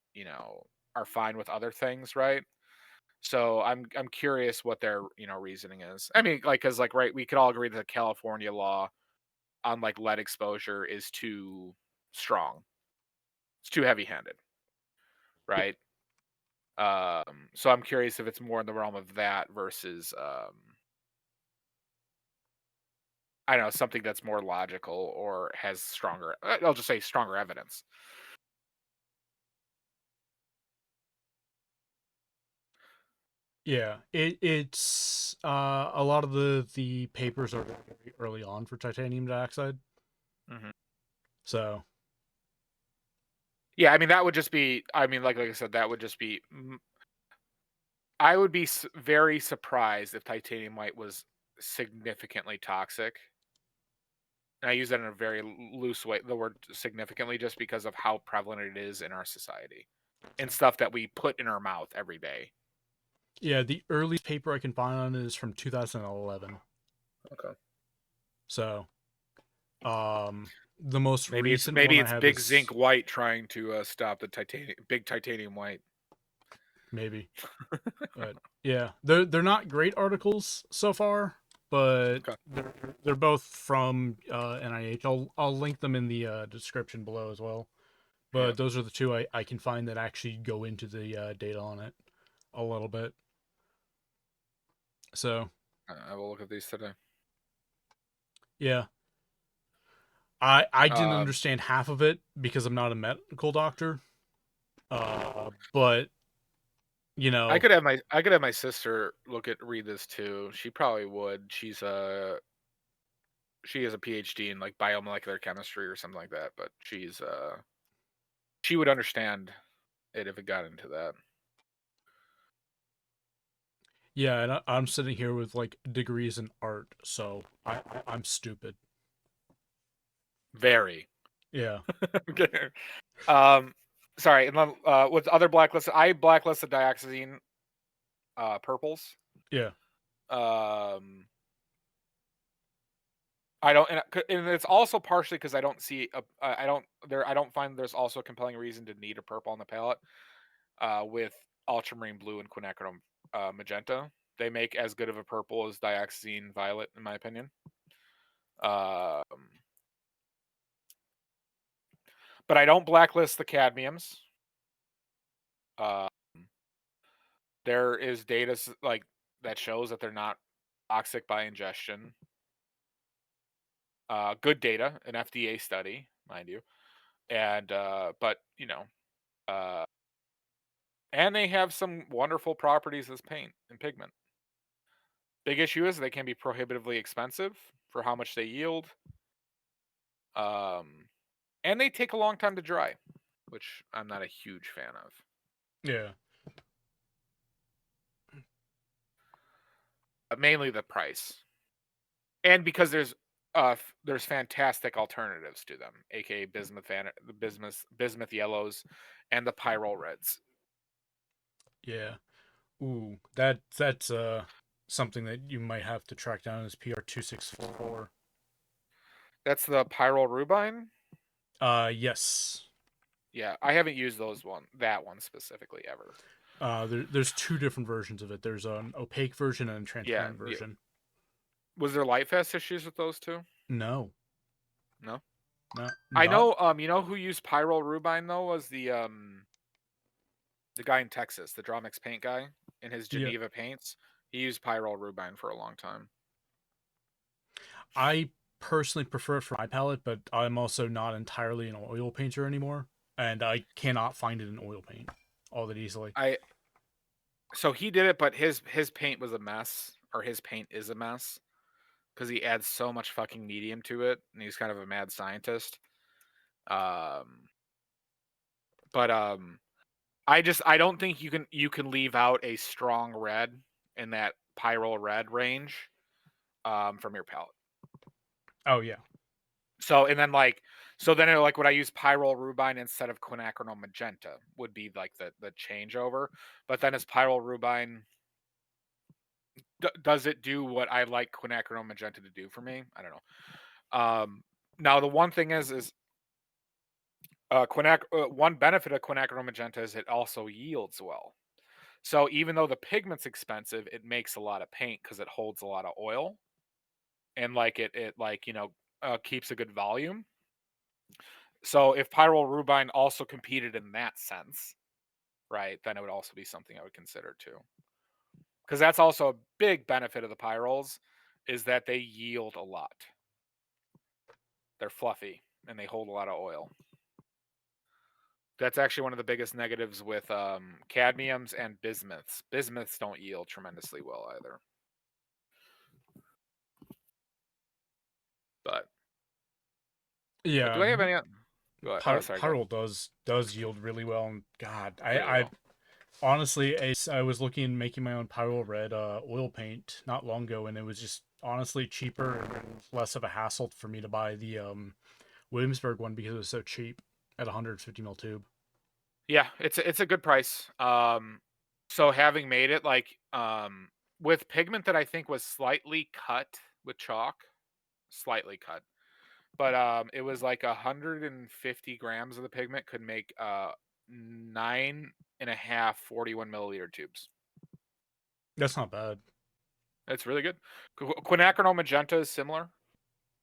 fine with other things, right? So I'm curious what their reasoning is. I mean, like, cuz, like, right, we could all agree that the California law on, like, lead exposure is too strong. It's too heavy-handed, right? So I'm curious if it's more in the realm of that versus I don't know, something that's more logical or has stronger I'll just say stronger evidence. Yeah, it's a lot of the papers are very early on for titanium dioxide. Mhm. So Yeah, I mean, that would just be I mean, like I said, that would just be I would be very surprised if titanium white was significantly toxic. And I use that in a very loose way, the word significantly, just because of how prevalent it is in our society and stuff that we put in our mouth every day. yeah, the earliest paper I can find on it is from 2011. Okay. So the most Maybe it's recent one maybe I it's have big zinc is white trying to stop the titanium white. maybe, but yeah, they're not great articles so far, but Okay. they're both from NIH. I'll link them in the description below as well. Yeah. But those are the two I can find that actually go into the data on it a little bit. So I will look at these today. yeah, I didn't Um, understand half of it because I'm not a medical doctor. But you know, I could have my sister read this too. She probably would. She has a PhD in, like, biomolecular chemistry or something like that, but she would understand it if it got into that. yeah, and I'm sitting here with like degrees in art, so I'm stupid. Very. Yeah, Okay. Um, sorry, and then with other blacklisted, I blacklisted dioxazine purples. yeah, Um, I don't, and it's also partially because I don't see I don't there I don't find there's also a compelling reason to need a purple on the palette. With ultramarine blue and quinacridone magenta, they make as good of a purple as dioxazine violet, in my opinion. Um, but I don't blacklist the cadmiums. Uh, there is data like that shows that they're not toxic by ingestion. Good data, an FDA study, mind you, and but uh, and they have some wonderful properties as paint and pigment. Big issue is they can be prohibitively expensive for how much they yield, um, and they take a long time to dry, which I'm not a huge fan of. Yeah. Mainly the price, and because there's fantastic alternatives to them, aka the bismuth yellows, and the pyrrole reds. Yeah. Ooh, that's something that you might have to track down is PR264. That's the pyrrole rubine. Yes. Yeah, I haven't used that one specifically ever. There's two different versions of it. There's an opaque version and a Yeah, transparent yeah. version. Was there Lightfast issues with those two? No, No. I not. know. You know who used pyrrole rubine though was the guy in Texas, the Drawmix paint guy in his Yeah, Geneva paints. He used pyrrole rubine for a long time. I personally prefer it for my palette, but I'm also not entirely an oil painter anymore, and I cannot find it in oil paint all that easily. I So he did it, but his paint was a mess, or his paint is a mess because he adds so much fucking medium to it, and he's kind of a mad scientist. Um, but I don't think you can leave out a strong red in that pyrrole red range from your palette. Oh yeah. So and then like would I use pyrrole rubine instead of quinacridone magenta would be like the changeover. But then is pyrrole rubine does it do what I like quinacridone magenta to do for me? I don't know. Now the one thing is one benefit of quinacridone magenta is it also yields well. So even though the pigment's expensive, it makes a lot of paint because it holds a lot of oil and like it like keeps a good volume. So if pyrrole rubine also competed in that sense, right, then it would also be something I would consider too. Because that's also a big benefit of the pyrroles is that they yield a lot. They're fluffy and they hold a lot of oil. That's actually one of the biggest negatives with cadmiums and bismuths. Bismuths don't yield tremendously well either. But Yeah, do I have any? Go ahead. Oh, sorry. Go ahead. Pyrrole does yield really well. And God, Really I well. honestly, I was looking and making my own Pyrrole red oil paint not long ago, and it was just honestly cheaper and less of a hassle for me to buy the Williamsburg one because it was so cheap at 150 ml tube. Yeah, it's a good price. So having made it with pigment that I think was slightly cut with chalk, slightly cut, but it was like 150 grams of the pigment could make nine and a half 41 milliliter tubes. That's not bad. It's really good. Quinacridone magenta is similar.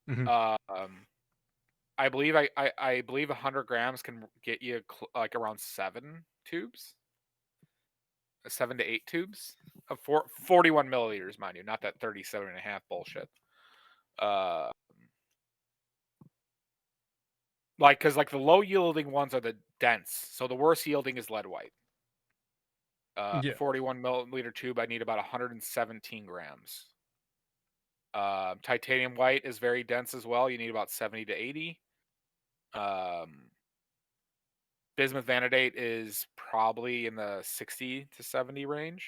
Hmm. Um, I believe 100 grams can get you like around 7 tubes, 7 to 8 tubes of 41 milliliters, mind you, not that 37 and a half bullshit. Uh, because like the low yielding ones are the dense, so the worst yielding is lead white. Yeah. 41 milliliter tube, I need about 117 grams. Titanium white is very dense as well. You need about 70 to 80. Um, Bismuth vanadate is probably in the 60 to 70 range.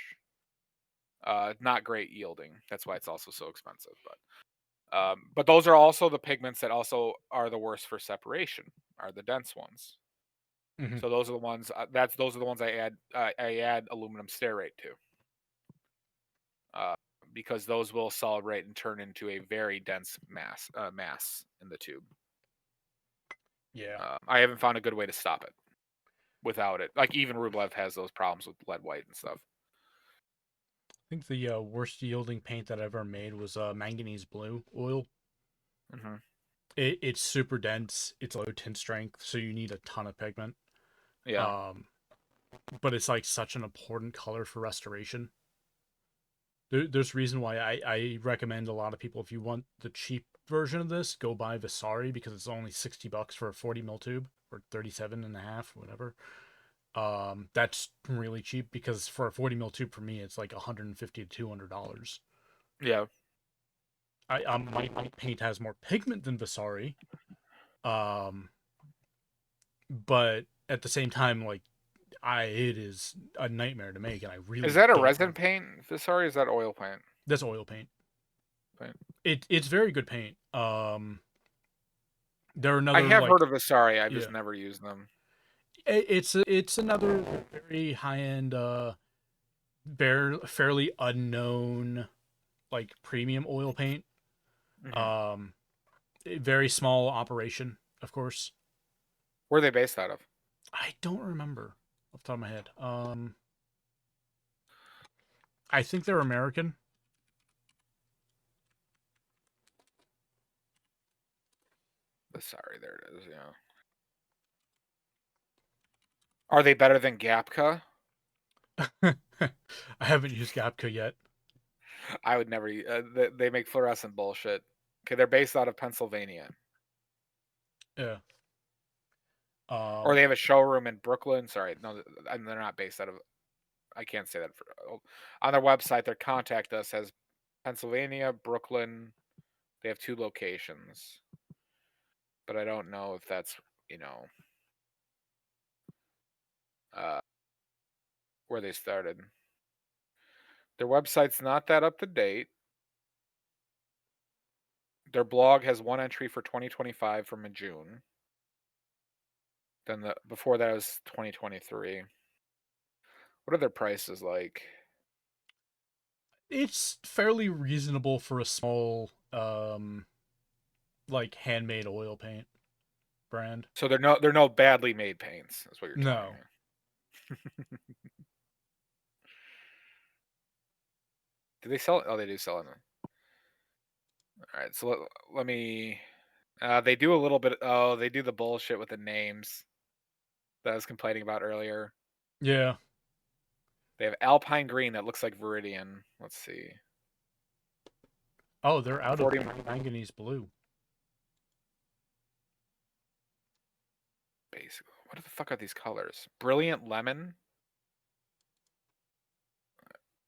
Not great yielding. That's why it's also so expensive. But those are also the pigments that also are the worst for separation. Are the dense ones. Hmm. So those are the ones. Those are the ones I add. I add aluminum stearate to, uh, because those will solid rate and turn into a very dense mass in the tube. Yeah. I haven't found a good way to stop it without it. Like even Rublev has those problems with lead white and stuff. I think the worst yielding paint that I ever made was manganese blue oil. Hmm. It's super dense. It's low tint strength, so you need a ton of pigment. Yeah. Um, but it's like such an important color for restoration. There's a reason why I recommend a lot of people if you want the cheap version of this, go buy Visari because it's only $60 for a 40 mil tube, or 37 and a half, whatever. That's really cheap because for a 40 mil tube for me, it's like 150 to $200. Yeah. My paint has more pigment than Visari, um, but at the same time, like it is a nightmare to make, and I Is really that a don't resin want. paint? Sorry, is that oil paint? That's oil paint. Paint. It's very good paint. There are I another have heard like of Asari. I've yeah, just never used them. it's another very high end, fairly unknown like premium oil paint. Hmm. Um, very small operation, of course. Where are they based out of? I don't remember off the top of my head. I think they're American. Asari, there it is. Yeah. Are they better than Gapka? I haven't used Gapka yet. I would never. They make fluorescent bullshit. Okay, they're based out of Pennsylvania, Yeah. or they Um. have a showroom in Brooklyn. Sorry, no, they're not based out of. I can't say that on their website. Their contact us as Pennsylvania, Brooklyn. They have 2 locations, but I don't know if that's you know uh, where they started. Their website's not that up to date. Their blog has 1 entry for 2025 from June. Then before that was 2023. What are their prices like? It's fairly reasonable for a small, like handmade oil paint brand. So they're no badly made paints. That's what you're telling No. me. Do they sell it? Oh, they do sell it. All right, so let me. They do a little bit. Oh, they do the bullshit with the names that I was complaining about earlier. Yeah. They have Alpine Green that looks like Viridian. Let's see. Oh, they're out of 40. manganese blue. Basically, what the fuck are these colors? Brilliant Lemon.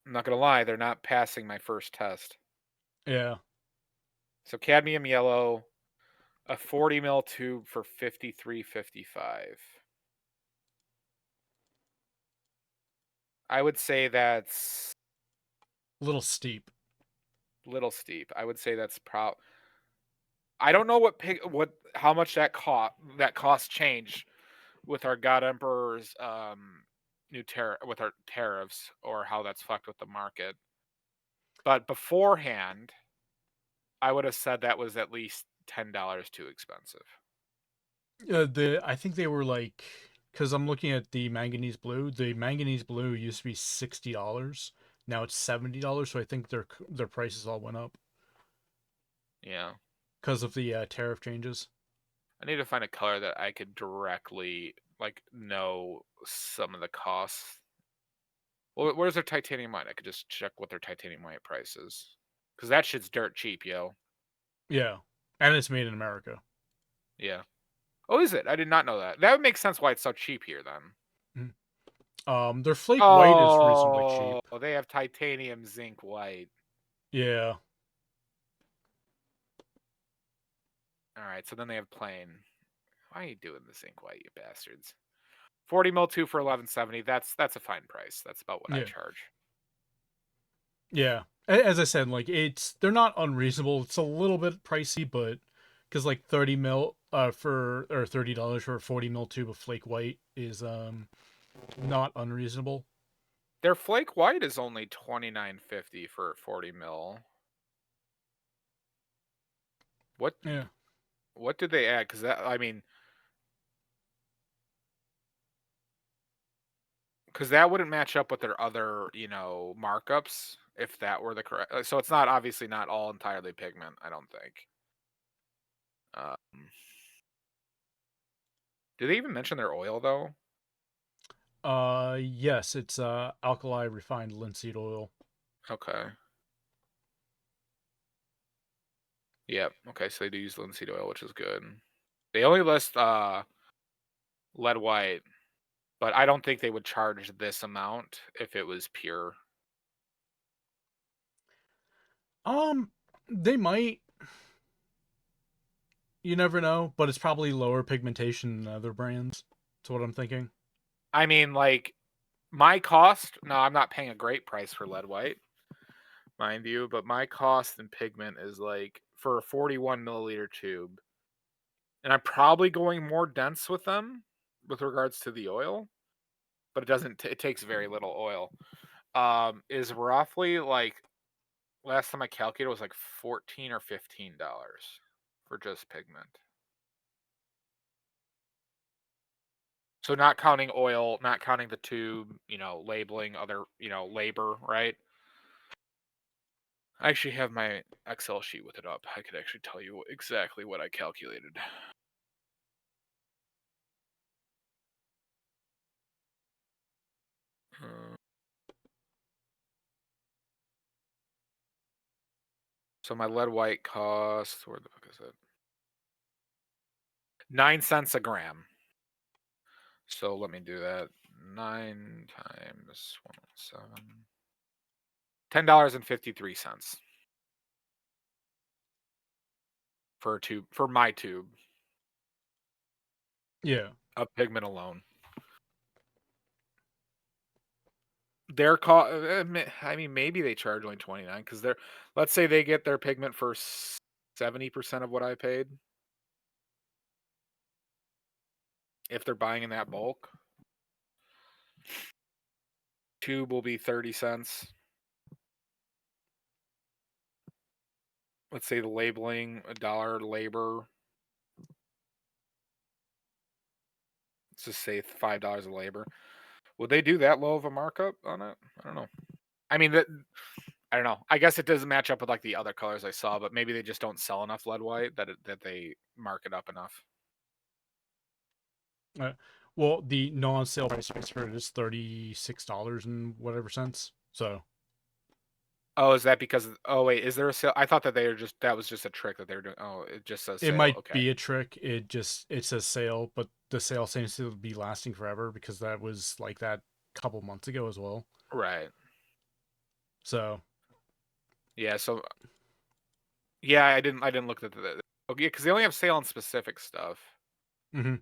I'm not gonna lie, they're not passing my first test. Yeah. So cadmium yellow, a 40 mil tube for 53.55. I would say that's A little steep. little steep. I would say that's I don't know how much that cost change with our God Emperor's with our tariffs, or how that's fucked with the market. But beforehand, I would have said that was at least $10 too expensive. The I think they were like, because I'm looking at the manganese blue. The manganese blue used to be $60. Now it's $70. So I think their prices all went up Yeah. because of the tariff changes. I need to find a color that I could directly know some of the costs. Well, where's their titanium white? I could just check what their titanium white price is, because that shit's dirt cheap, yo. Yeah, and it's made in America. Yeah. Oh, is it? I did not know that. That would make sense why it's so cheap here then. Mhm. Their flake white is reasonably Oh, cheap. they have titanium zinc white. Yeah, All right, so then they have plain. Why are you doing the zinc white, you bastards? 40 mil 2 for 1170. That's a fine price. That's about what I yeah, charge. yeah. As I said, like they're not unreasonable. It's a little bit pricey, but because like 30 mil for or $30 for a 40 mil tube of flake white is not unreasonable. Their flake white is only 29.50 for 40 mil. What Yeah. what did they add? Because that wouldn't match up with their other markups if that were the correct. So it's not obviously not all entirely pigment. I don't think. Um, do they even mention their oil though? Yes, it's alkali refined linseed oil. Okay. Yep. Okay, so they do use linseed oil, which is good. They only list lead white, but I don't think they would charge this amount if it was pure. They might. You never know, but it's probably lower pigmentation than other brands. That's what I'm thinking. I mean, like my cost. No, I'm not paying a great price for lead white, mind you, but my cost in pigment is like for a 41 milliliter tube, and I'm probably going more dense with them with regards to the oil, but it doesn't. It takes very little oil. Is roughly like last time I calculated was like $14 or $15 for just pigment. So not counting oil, not counting the tube, labeling, other, labor, right? I actually have my Excel sheet with it up. I could actually tell you exactly what I calculated. Uh, so my lead white cost, where the fuck is it? 9 cents a gram. So let me do that. 9 times 107. $10.53 for a tube, for my tube Yeah. of pigment alone. Their cost, I mean, maybe they charge only 29 because they're, let's say they get their pigment for 70% of what I paid. If they're buying in that bulk, tube will be 30 cents. Let's say the labeling, $1 labor. Let's just say $5 of labor. Would they do that low of a markup on it? I don't know. I mean, I don't know. I guess it doesn't match up with like the other colors I saw, but maybe they just don't sell enough lead white that they mark it up enough. Uh, well, the non-sale price for it is $36 and whatever cents. So Oh, is that because? Oh, wait, is there a sale? I thought that they were just that was just a trick that they were doing. Oh, it just says it sale. might Okay, be a trick. It says sale, but the sale seems to be lasting forever because that was like that a couple months ago as well. right. So Yeah. So yeah, I didn't look at the. Okay, because they only have sale on specific stuff. mhm.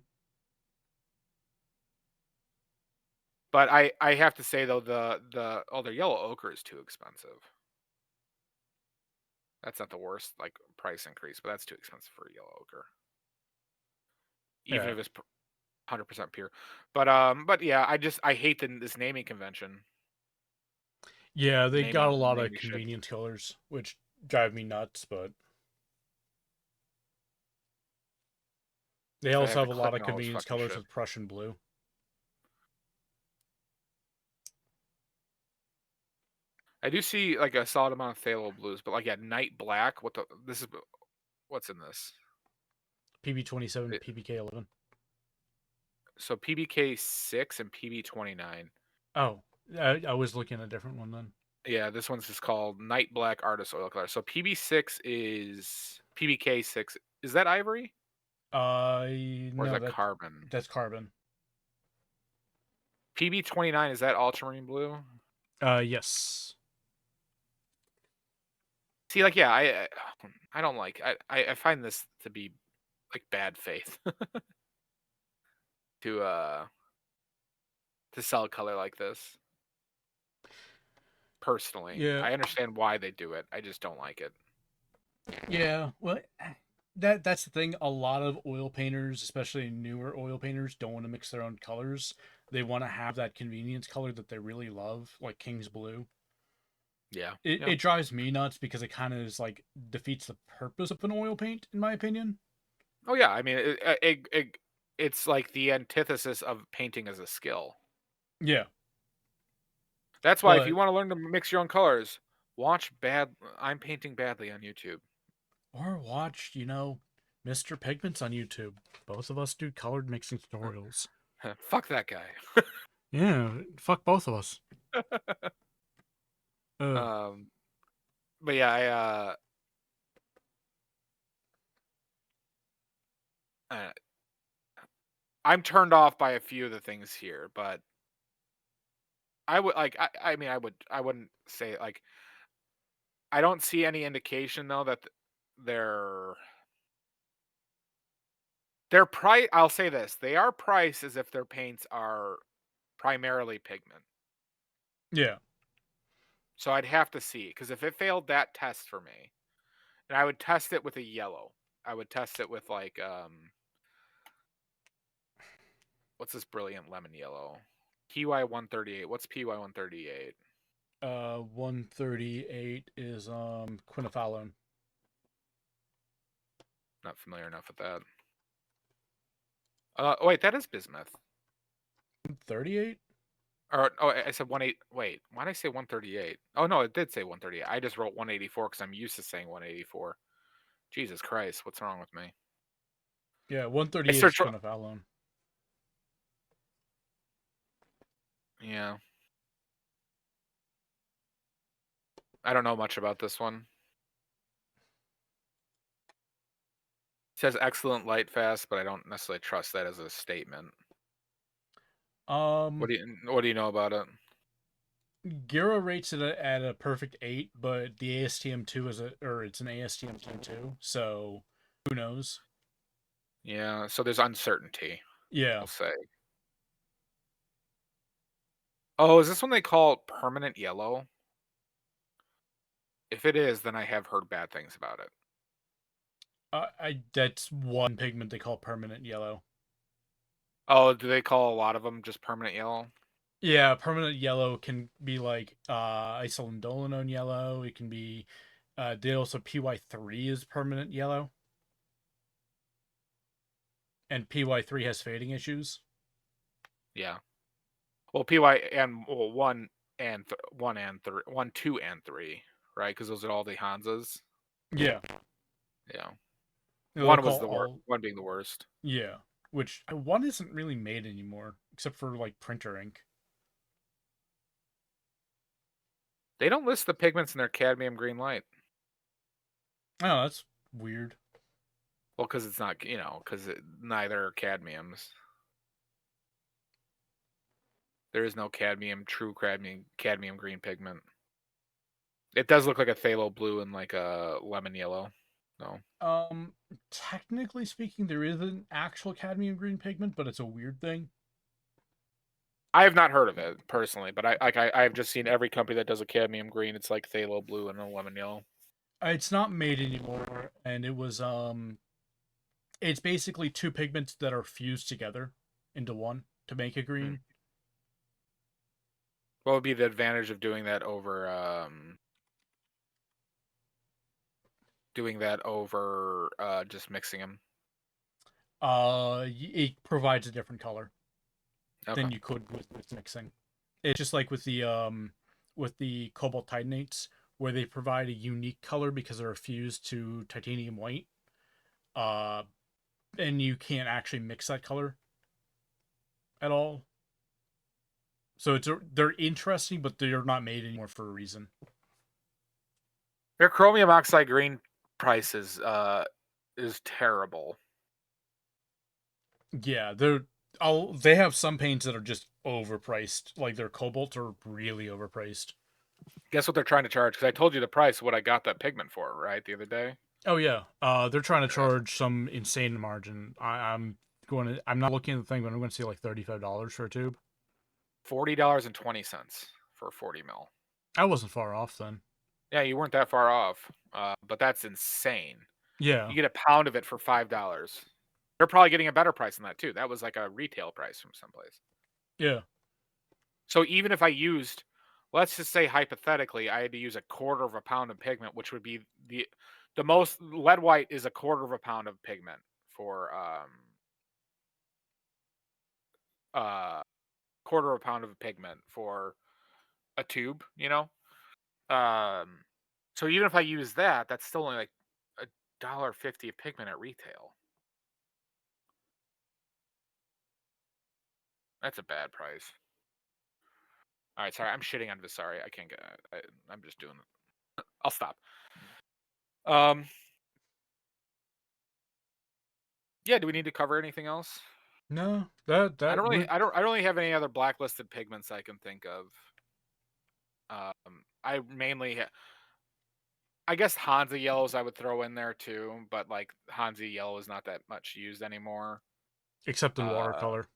But I have to say though their yellow ochre is too expensive. That's not the worst like price increase, but that's too expensive for a yellow ochre, even Yeah, if it's 100% pure. But yeah, I hate this naming convention, yeah, they got a lot of naming shit. convenience colors, which drive me nuts. But they So I also have to have a lot click of on all this convenience fucking colors shit. with Prussian blue. I do see like a solid amount of phthalo blues, but like night black. What's in this? PB27, It- PBK11. so PBK 6 and PB 29. Oh, I was looking at a different one then. Yeah, this one's just called Night Black Artist Oil Color. So PB6 is PBK6. Is that ivory or is No, that carbon? that's carbon. PB 29, is that ultramarine blue? Yes. See, like, yeah, I don't like. I find this to be like bad faith to sell a color like this. Personally, Yeah, I understand why they do it. I just don't like it. yeah. Well, that's the thing. A lot of oil painters, especially newer oil painters, don't want to mix their own colors. They want to have that convenience color that they really love, like King's Blue. Yeah, It yeah. it drives me nuts because it kind of is like defeats the purpose of an oil paint, in my opinion. Oh yeah. I mean, it's like the antithesis of painting as a skill. Yeah, That's why if you but want to learn to mix your own colors, watch bad. I'm painting badly on YouTube. or watch, Mr. Pigments on YouTube. Both of us do colored mixing tutorials. Fuck that guy. Yeah, fuck both of us. Uh, Um, but yeah, uh, I'm turned off by a few of the things here, but I would like. I mean, I wouldn't say like. I don't see any indication though that their their price. I'll say this: they are priced as if their paints are primarily pigment. Yeah. So I'd have to see because if it failed that test for me, and I would test it with a yellow. I would test it with like what's this brilliant lemon yellow? PY 138. What's PY 138? 138 is quinophalone. Not familiar enough with that. Wait, that is bismuth. 38? Or I said 18. Wait, why did I say 138? Oh no, it did say 138. I just wrote 184 because I'm used to saying 184. Jesus Christ, what's wrong with me? Yeah, I 138 is searched. quinophalone. Yeah, I don't know much about this one. It says excellent light fast, but I don't necessarily trust that as a statement. Um, What do you know about it? Gira rates it at a perfect 8, but the ASTM2 is it's an ASTM2, so who knows? Yeah, so there's uncertainty, Yeah. we'll say. Oh, is this one they call permanent yellow? If it is, then I have heard bad things about it. I that's one pigment they call permanent yellow. Oh, do they call a lot of them just permanent yellow? Yeah, permanent yellow can be like isolindolinone yellow. It can be they also PY3 is permanent yellow, and PY3 has fading issues. Yeah. Well, PY and well, one and three, one, two, and three, right? Because those are all the Hansas. Yeah. Yeah. They'll One was call the worst. all One being the worst. yeah, which one isn't really made anymore except for like printer ink. They don't list the pigments in their cadmium green light. Oh, that's weird. Well, because it's not, because neither are cadmiums. There is no true cadmium green pigment. It does look like a phthalo blue and like a lemon yellow. No, Um, Technically speaking, there is an actual cadmium green pigment, but it's a weird thing. I have not heard of it personally, but I've just seen every company that does a cadmium green. It's like phthalo blue and a lemon yellow. It's not made anymore, and it's basically two pigments that are fused together into one to make a Hmm. green. What would be the advantage of doing that over just mixing them? It provides a different color Okay. than you could with mixing. It's just like with the cobalt titanates, where they provide a unique color because they're fused to titanium white. Uh, and you can't actually mix that color at all. So they're interesting, but they're not made anymore for a reason. Their chromium oxide green price is terrible. Yeah, they have some paints that are just overpriced. Like their cobalt are really overpriced. Guess what they're trying to charge? Because I told you the price of what I got that pigment for, right, the other day. Oh yeah, they're trying to Yeah. charge some insane margin. I'm not looking at the thing, but I'm going to see like $35 for a tube. $40.20 for 40 mil. I wasn't far off then. Yeah, you weren't that far off, but that's insane. Yeah, You get a pound of it for $5. They're probably getting a better price than that too. That was like a retail price from someplace. yeah. So even if I used, let's just say hypothetically, I had to use a quarter of a pound of pigment, which would be the most lead white is a quarter of a pound of pigment for uh quarter of a pound of pigment for a tube, Um so even if I use that, that's still only like $1.50 of pigment at retail. That's a bad price. All right, sorry, I'm shitting on this. Sorry, I can't get. I'm just doing it. I'll stop. Um, Yeah. Do we need to cover anything else? No, that we're I don't really have any other blacklisted pigments I can think of. I mainly I guess Hansa yellows I would throw in there too, but like Hansa yellow is not that much used anymore. except in Uh, watercolor.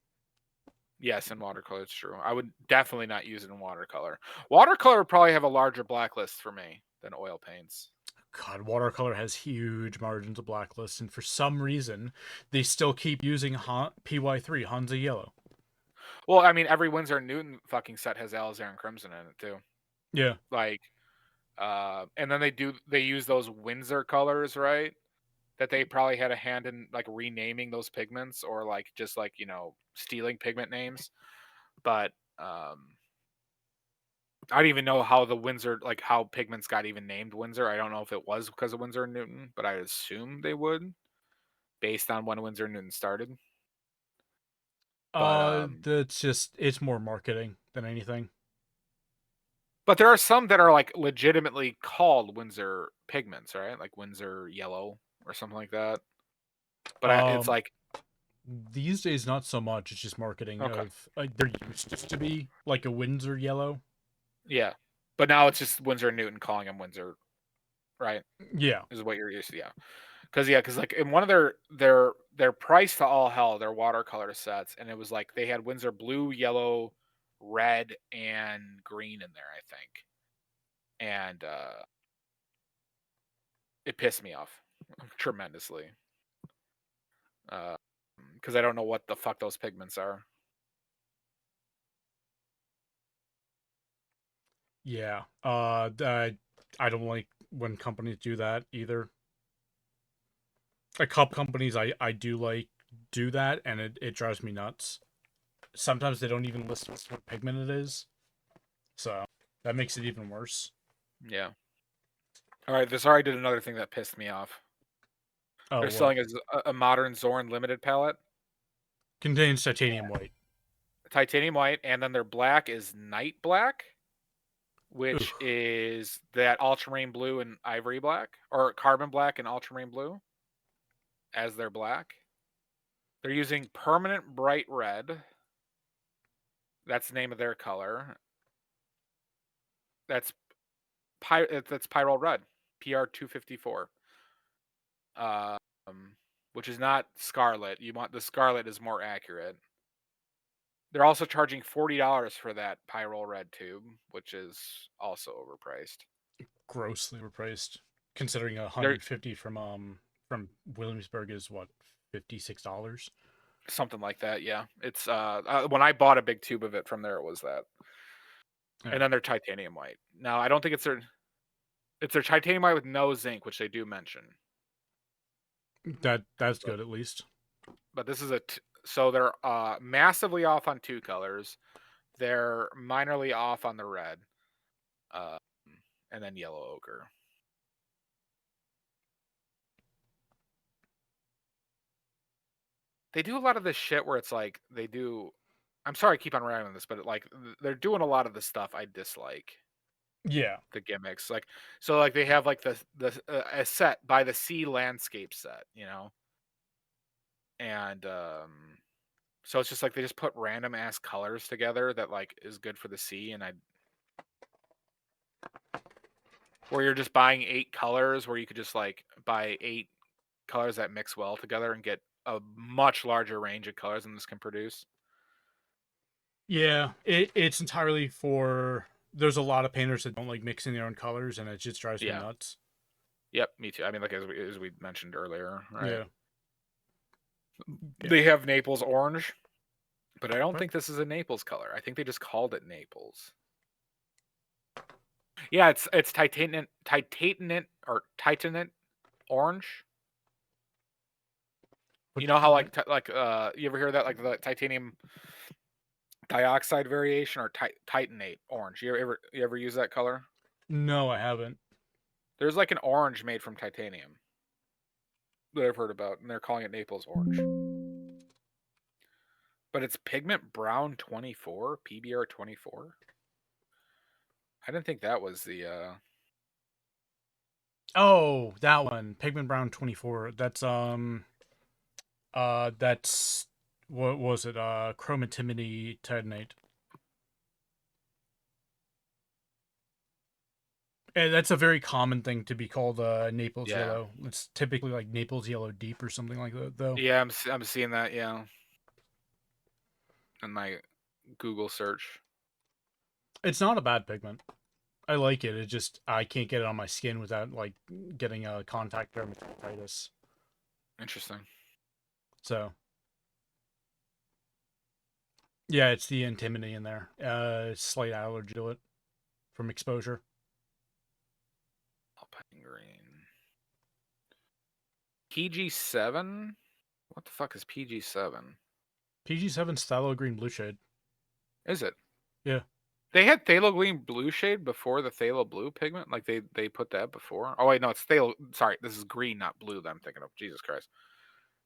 yes, in watercolor, it's true. I would definitely not use it in watercolor. Watercolor would probably have a larger blacklist for me than oil paints. God, watercolor has huge margins of blacklist, and for some reason, they still keep using PY3 Hansa Yellow. Well, I mean, every Winsor and Newton fucking set has alizarin crimson in it too. Yeah. Like, and then they use those Windsor colors, right? That they probably had a hand in like renaming those pigments or like just like stealing pigment names. But I don't even know how the Windsor, like how pigments got even named Windsor. I don't know if it was because of Windsor and Newton, but I assume they would, based on when Windsor and Newton started. But That's just it's more marketing than anything. but there are some that are like legitimately called Windsor pigments, right? Like Windsor yellow or something like that. But it's Um, like these days not so much. It's just marketing okay, of there used to be like a Windsor Yellow. yeah. But now it's just Windsor and Newton calling them Windsor, right? Yeah, Is what you're used to, yeah. Because like in one of their price to all hell, their watercolor sets, and it was like they had Windsor blue, yellow, red, and green in there, I think. And it pissed me off tremendously. Because I don't know what the fuck those pigments are. yeah. I don't like when companies do that either. A couple companies I do like do that, and it drives me nuts. Sometimes they don't even list what pigment it is, so that makes it even worse. Yeah. All right. This already did another thing that pissed me off. Oh, They're what selling a modern Zorn limited palette, contains titanium white? titanium white, and then their black is night black, Ooh, which is that ultramarine blue and ivory black, or carbon black and ultramarine blue as their black. They're using permanent bright red. That's the name of their color. That's that's Pyrrole Red, PR 254. Um, which is not Scarlet. You want the Scarlet is more accurate. They're also charging $40 for that Pyrrole Red tube, which is also overpriced. grossly overpriced. Considering They're 150 from Williamsburg is what $56. something like that, yeah. It's when I bought a big tube of it from there, it was that. Yeah, And then they're titanium white. Now I don't think it's their titanium white with no zinc, which they do mention. that's But good at least. this is so they're massively off on two colors. They're minorly off on the red, uh, and then yellow ochre. They do a lot of this shit where it's like they do. I'm sorry, I keep on writing on this, but like they're doing a lot of the stuff I dislike. Yeah, The gimmicks, like so, like they have like the a set by the sea landscape set, and so it's just like they just put random ass colors together that like is good for the sea, and I where you're just buying 8 colors, where you could just like buy 8 colors that mix well together and get a much larger range of colors than this can produce. yeah. It's entirely for. There's a lot of painters that don't like mixing their own colors, and it just drives me Yeah. nuts. Yep. Me too. I mean, like as we mentioned earlier, right? Yeah, yeah. They have Naples orange, but I don't What? think this is a Naples color. I think they just called it Naples. Yeah, it's titanate orange. What? You know how like you ever hear that like the titanium dioxide variation or titanate orange? You ever use that color? No, I haven't. There's like an orange made from titanium that I've heard about, and they're calling it Naples orange. But it's pigment brown 24, PBR 24. I didn't think that was the Oh, that one, Pigment Brown 24. That's That's what was it? Chromatimony titanate. And that's a very common thing to be called Naples Yeah. yellow. It's typically like Naples yellow deep or something like that, though. Yeah, I'm seeing that. Yeah, in my Google search. It's not a bad pigment. I like it. It just I can't get it on my skin without like getting a contact dermatitis. Interesting. So yeah, it's the antimony in there. Slight allergy to it from exposure. Alpine green. PG7. What the fuck is PG7? PG7 Stylo Green Blue Shade. Is it? Yeah. They had phthalo green blue shade before the phthalo blue pigment. Like they put that before. Oh wait, no, it's phthalo. Sorry, this is green, not blue. That I'm thinking of. Jesus Christ.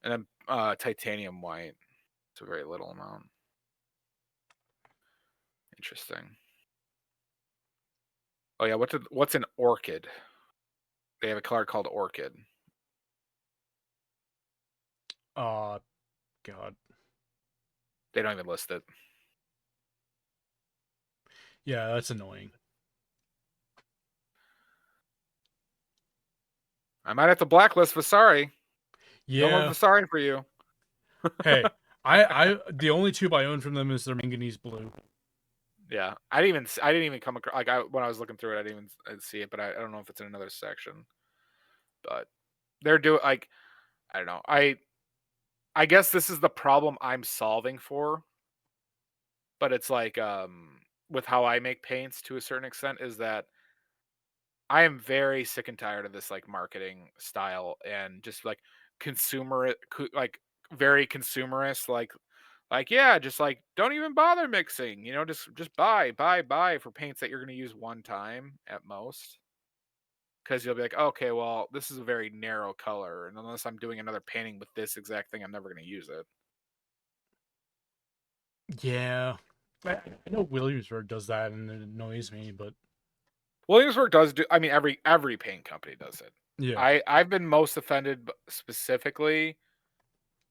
And then titanium white. It's a very little amount. Interesting. Oh yeah, what's an orchid? They have a color called orchid. Uh God. They don't even list it. Yeah, that's annoying. I might have to blacklist Vasari. No more Yeah. Vasari for you. Hey, I the only tube I own from them is their manganese blue. Yeah, I didn't even come across when I was looking through it. I didn't even see it, but I don't know if it's in another section. But they're doing like I don't know. I guess this is the problem I'm solving for, but it's like with how I make paints to a certain extent is that I am very sick and tired of this like marketing style and just like consumer like very consumerist like yeah, just like don't even bother mixing, just buy for paints that you're going to use one time at most. Because you'll be like, okay, well, this is a very narrow color, and unless I'm doing another painting with this exact thing, I'm never going to use it. Yeah. I know Williamsburg does that and it annoys me, but Williamsburg does do. I mean, every paint company does it. yeah. I've been most offended specifically.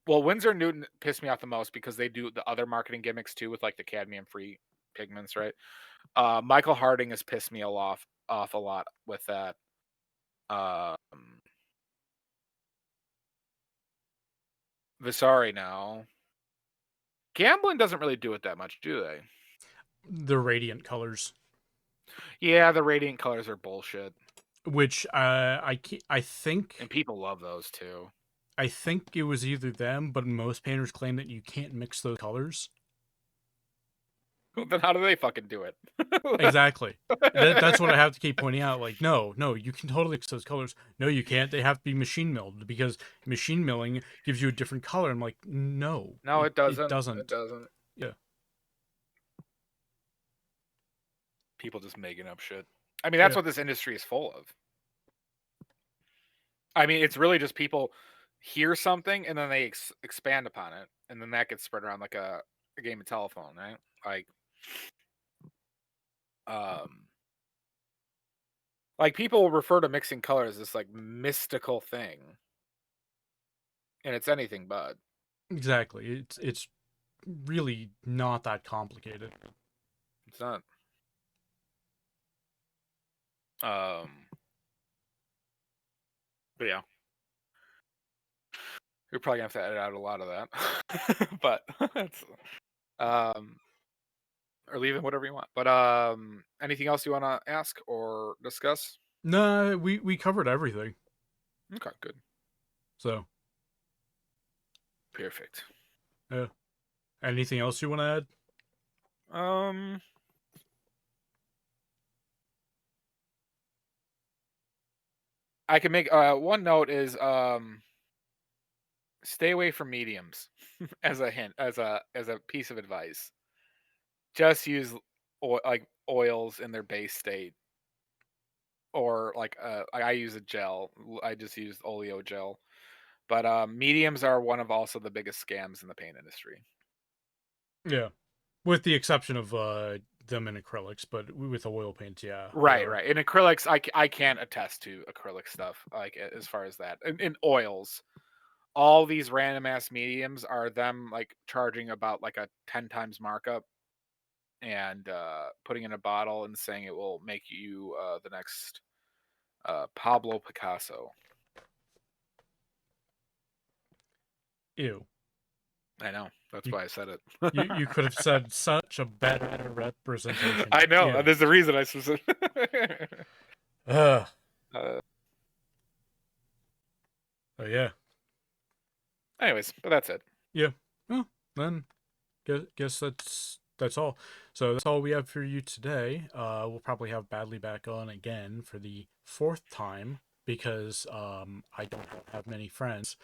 Well, Winsor Newton pissed me off the most because they do the other marketing gimmicks too with like the cadmium free pigments, right? Michael Harding has pissed me off a lot with that. Um, Vasari now. Gamblin doesn't really do it that much, do they? The radiant colors. Yeah, the radiant colors are bullshit, Which I and think people love those too. it was either them, but most painters claim that you can't mix those colors. Then how do they fucking do it? Exactly. That's what I have to keep pointing out. Like, no, you can totally mix those colors. No, you can't. They have to be machine milled because machine milling gives you a different color. I'm like, no, No, it it doesn't. It doesn't. doesn't. Yeah, People just making up shit. I mean, that's yeah, what this industry is full of. I mean, it's really just people hear something and then they expand upon it, and then that gets spread around like a game of telephone, right? Like, um, like people refer to mixing colors as this like mystical thing, and it's anything but. exactly. It's really not that complicated. It's not. Um, but yeah, you're probably gonna have to edit out a lot of that, but it's, um, or leave in whatever you want. But anything else you want to ask or discuss? No, we covered everything. Okay, good, So, perfect. yeah. Anything else you want to add? Um, I can make one note is stay away from mediums as a hint, as a piece of advice. Just use like oils in their base state, or like I use a gel. I just use oleo gel. But mediums are one of also the biggest scams in the paint industry. Yeah, with the exception of them in acrylics, but with oil paints, yeah, they Right, are. right. In acrylics, I can't attest to acrylic stuff like as far as that. In oils, all these random ass mediums are them like charging about like a 10 times markup and putting in a bottle and saying it will make you the next Pablo Picasso. Ew. I know. That's You why I said it. you could have said such a better representation. I know. Yeah. There's a reason I said. Ugh. uh, Oh yeah. anyways, but that's it. Yeah. Well, then guess that's all. So that's all we have for you today. We'll probably have Badly back on again for the fourth time because I don't have many friends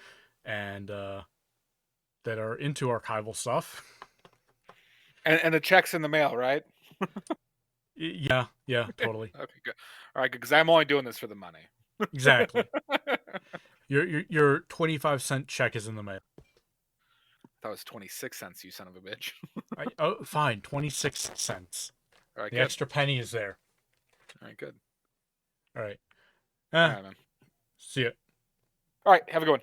and that are into archival stuff. And the check's in the mail, right? Yeah, yeah, totally. Okay, good. All right, good. Because I'm only doing this for the money. Exactly. Your 25-cent check is in the mail. That was 26 cents, you son of a bitch. Oh, fine, 26 cents. All right, The good. extra penny is there. All right, good. All right. All right, man. See ya. All right, have a good one.